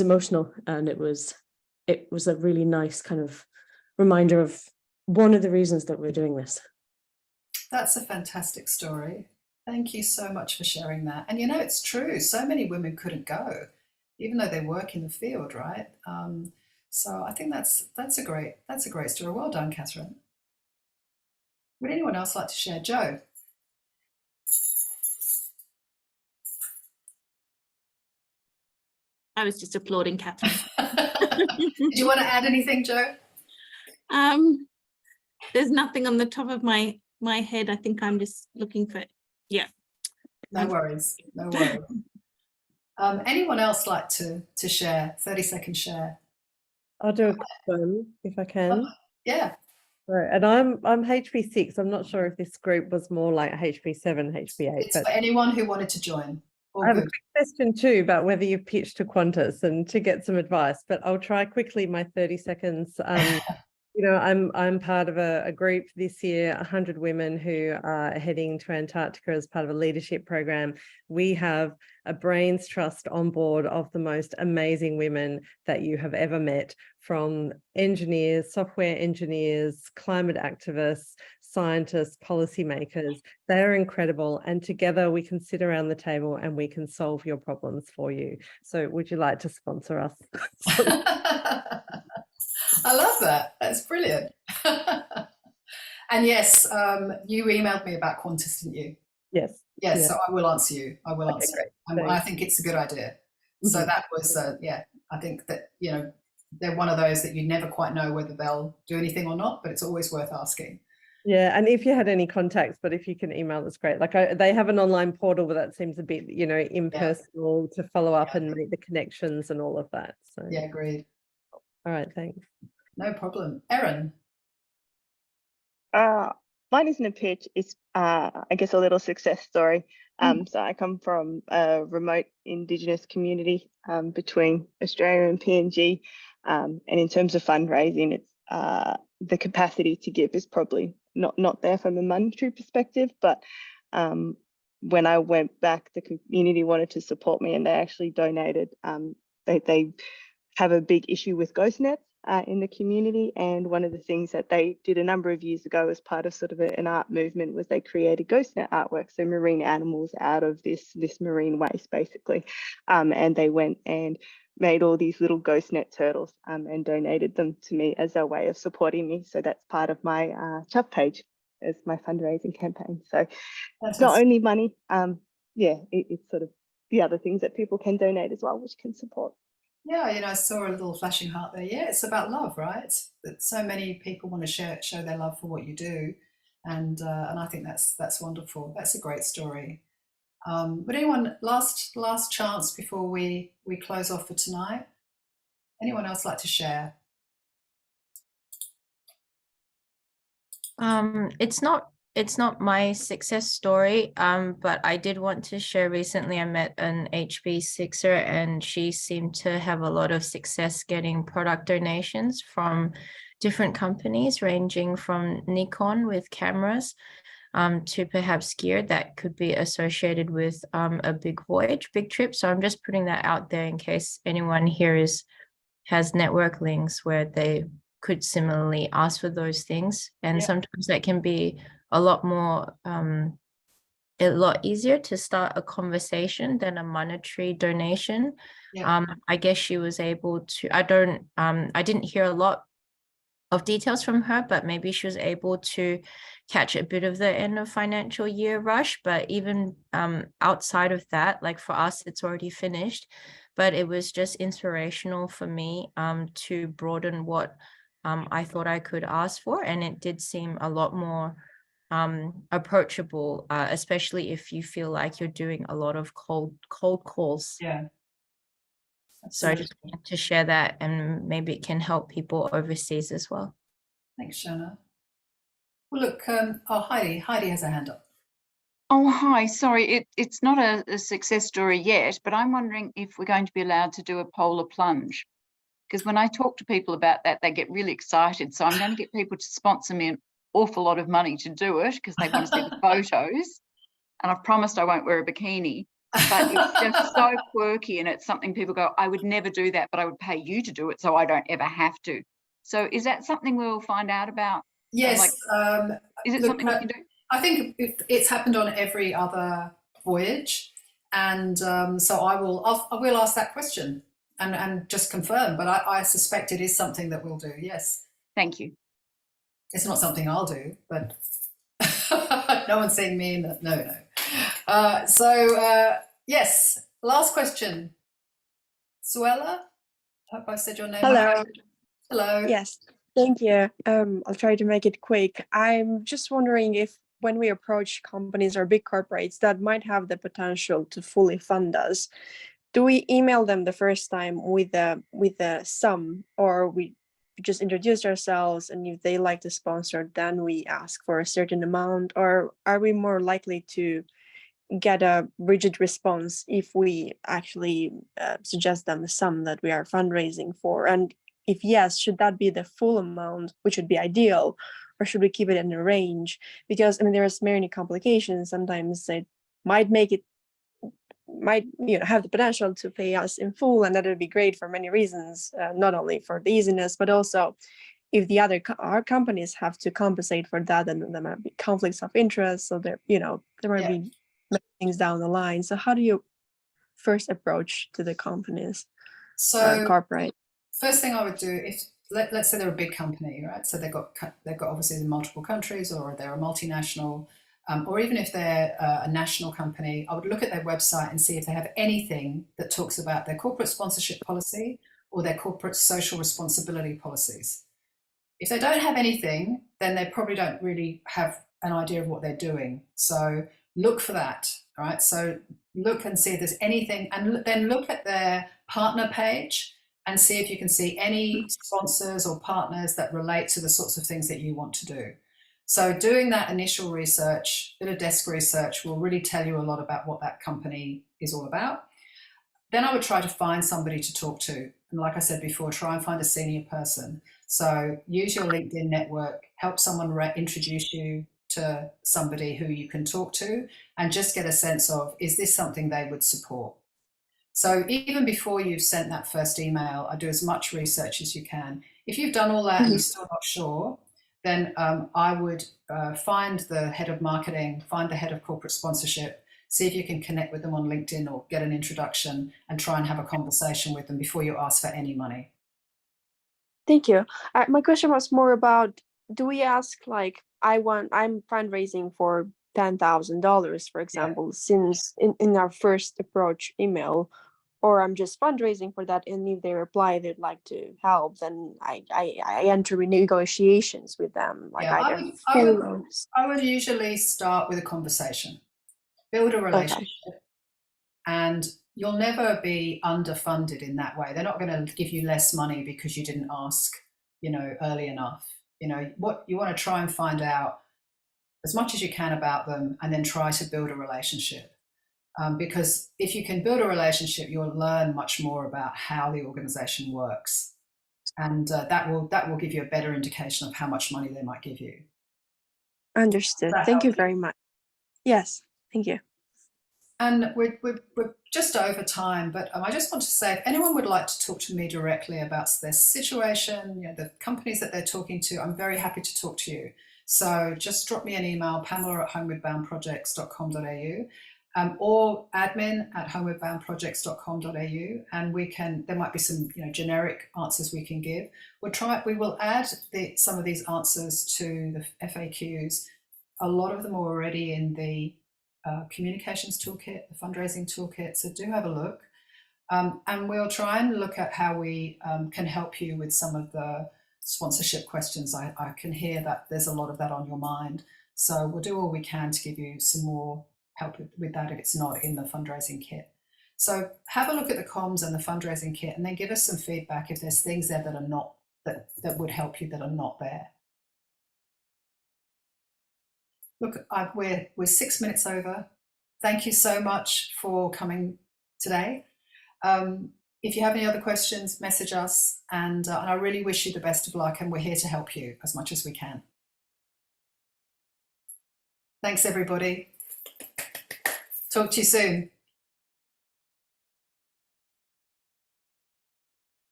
emotional, and it was a really nice kind of reminder of one of the reasons that we're doing this. That's a fantastic story. Thank you so much for sharing that. And you know, it's true. So many women couldn't go, even though they work in the field, right? So I think that's a great story. Well done, Catherine. Would anyone else like to share? Jo? I was just applauding Catherine. Did you want to add anything, Jo? There's nothing on the top of my head. I think I'm just looking for, yeah. No worries, no worries. Anyone else like to share? 30-second share. I'll do a quick one if I can. Yeah. Right, and I'm HP6. I'm not sure if this group was more like HP7, HP8. It's for anyone who wanted to join. I have a quick question too about whether you've pitched to Qantas and to get some advice, but I'll try quickly my 30 seconds. You know, I'm part of a group this year, 100 women who are heading to Antarctica as part of a leadership program. We have a brains trust on board of the most amazing women that you have ever met, from engineers, software engineers, climate activists, scientists, policymakers. They are incredible, and together we can sit around the table and we can solve your problems for you. So would you like to sponsor us? I love that. That's brilliant. And yes, you emailed me about Qantas, didn't you? Yes. Yes, so I will answer you. I will answer. Great. I think it's a good idea. So that was, yeah, I think that, you know, they're one of those that you never quite know whether they'll do anything or not, but it's always worth asking. Yeah, and if you had any contacts, but if you can email, that's great. Like they have an online portal, but that seems a bit, you know, impersonal to follow up and make the connections and all of that. So yeah, agreed. All right, thanks. No problem. Erin. Mine isn't a pitch, it's I guess a little success story. So I come from a remote Indigenous community between Australia and PNG, and in terms of fundraising, it's the capacity to give is probably not there from a monetary perspective, but when I went back, the community wanted to support me and they actually donated. They have a big issue with ghost nets in the community, and one of the things that they did a number of years ago as part of sort of an art movement was they created ghost net artwork, so marine animals out of this marine waste basically, and they went and made all these little ghost net turtles and donated them to me as a way of supporting me. So that's part of my Chubb page as my fundraising campaign. So it's not only money, it's sort of the other things that people can donate as well, which can support. Yeah, you know, I saw a little flashing heart there. Yeah, it's about love, right? That so many people want to show their love for what you do, and I think that's wonderful. That's a great story. But anyone, last chance before we close off for tonight? Anyone else like to share? It's not my success story, but I did want to share recently I met an HB6er and she seemed to have a lot of success getting product donations from different companies, ranging from Nikon with cameras to perhaps gear that could be associated with a big voyage, big trip. So I'm just putting that out there in case anyone here has network links where they could similarly ask for those things. And sometimes that can be a lot more, a lot easier to start a conversation than a monetary donation. I guess she was able to, I didn't hear a lot of details from her, but maybe she was able to catch a bit of the end of financial year rush. But even outside of that, like for us, it's already finished, but it was just inspirational for me to broaden what I thought I could ask for. And it did seem a lot more approachable, especially if you feel like you're doing a lot of cold calls. Yeah. So I just wanted to share that, and maybe it can help people overseas as well. Thanks, Shona. Well, look, Heidi has her hand up. Oh, hi. Sorry, it's not a success story yet, but I'm wondering if we're going to be allowed to do a polar plunge. Because when I talk to people about that, they get really excited. So I'm going to get people to sponsor me an awful lot of money to do it because they want to see the photos. And I've promised I won't wear a bikini. But it's just so quirky, and it's something people go, I would never do that, but I would pay you to do it so I don't ever have to. So is that something we'll find out about? Yes. Is it something we can do? I think it's happened on every other voyage. And so I will ask that question and just confirm, but I suspect it is something that we'll do, yes. Thank you. It's not something I'll do, but no one's seeing me in that, no. Yes, last question. Suella, I hope I said your name. Hello. Hello. Yes, thank you. I'll try to make it quick. I'm just wondering if when we approach companies or big corporates that might have the potential to fully fund us, do we email them the first time with a sum, or we just introduce ourselves, and if they like to sponsor, then we ask for a certain amount, or are we more likely to get a rigid response if we actually suggest them the sum that we are fundraising for? And if yes, should that be the full amount, which would be ideal, or should we keep it in a range? Because I mean, there's many complications. Sometimes it might have the potential to pay us in full, and that would be great for many reasons, not only for the easiness, but also if the our companies have to compensate for that, and there might be conflicts of interest. So there might be many things down the line. So how do you first approach to the companies? So corporate. First thing I would do, if let's say they're a big company, right? So they've got obviously in multiple countries, or they're a multinational, or even if they're a national company, I would look at their website and see if they have anything that talks about their corporate sponsorship policy or their corporate social responsibility policies. If they don't have anything, then they probably don't really have an idea of what they're doing. So look for that, all right? So look and see if there's anything, and then look at their partner page and see if you can see any sponsors or partners that relate to the sorts of things that you want to do. So doing that initial research, bit of desk research, will really tell you a lot about what that company is all about. Then I would try to find somebody to talk to. And like I said before, try and find a senior person. So use your LinkedIn network, help someone introduce you to somebody who you can talk to, and just get a sense of, is this something they would support? So even before you've sent that first email, I do as much research as you can. If you've done all that and you're still not sure, then I would find the head of marketing, find the head of corporate sponsorship, see if you can connect with them on LinkedIn or get an introduction, and try and have a conversation with them before you ask for any money. Thank you. My question was more about, do we ask, like, I'm fundraising for $10,000, for example, since in our first approach email, or I'm just fundraising for that, and if they reply they'd like to help, then I enter negotiations with them. Like, I would usually start with a conversation, build a relationship, and you'll never be underfunded in that way. They're not going to give you less money because you didn't ask, early enough. What you want to try and find out as much as you can about them, and then try to build a relationship. Because if you can build a relationship, you'll learn much more about how the organization works. And that will give you a better indication of how much money they might give you. Understood. Thank you very much. Yes, thank you. And we're just over time, but I just want to say, if anyone would like to talk to me directly about their situation, the companies that they're talking to, I'm very happy to talk to you. So just drop me an email, Pamela@homewardboundprojects.com.au. or admin@homewardboundprojects.com.au, and there might be some generic answers we can give. We will add some of these answers to the FAQs. A lot of them are already in the communications toolkit, the fundraising toolkit, so do have a look. And we'll try and look at how we can help you with some of the sponsorship questions. I can hear that there's a lot of that on your mind. So we'll do all we can to give you some more help with that if it's not in the fundraising kit. So have a look at the comms and the fundraising kit, and then give us some feedback if there's things there that are not, that would help you that are not there. Look, we're 6 minutes over. Thank you so much for coming today. If you have any other questions, message us, and I really wish you the best of luck, and we're here to help you as much as we can. Thanks, everybody. Talk to you soon.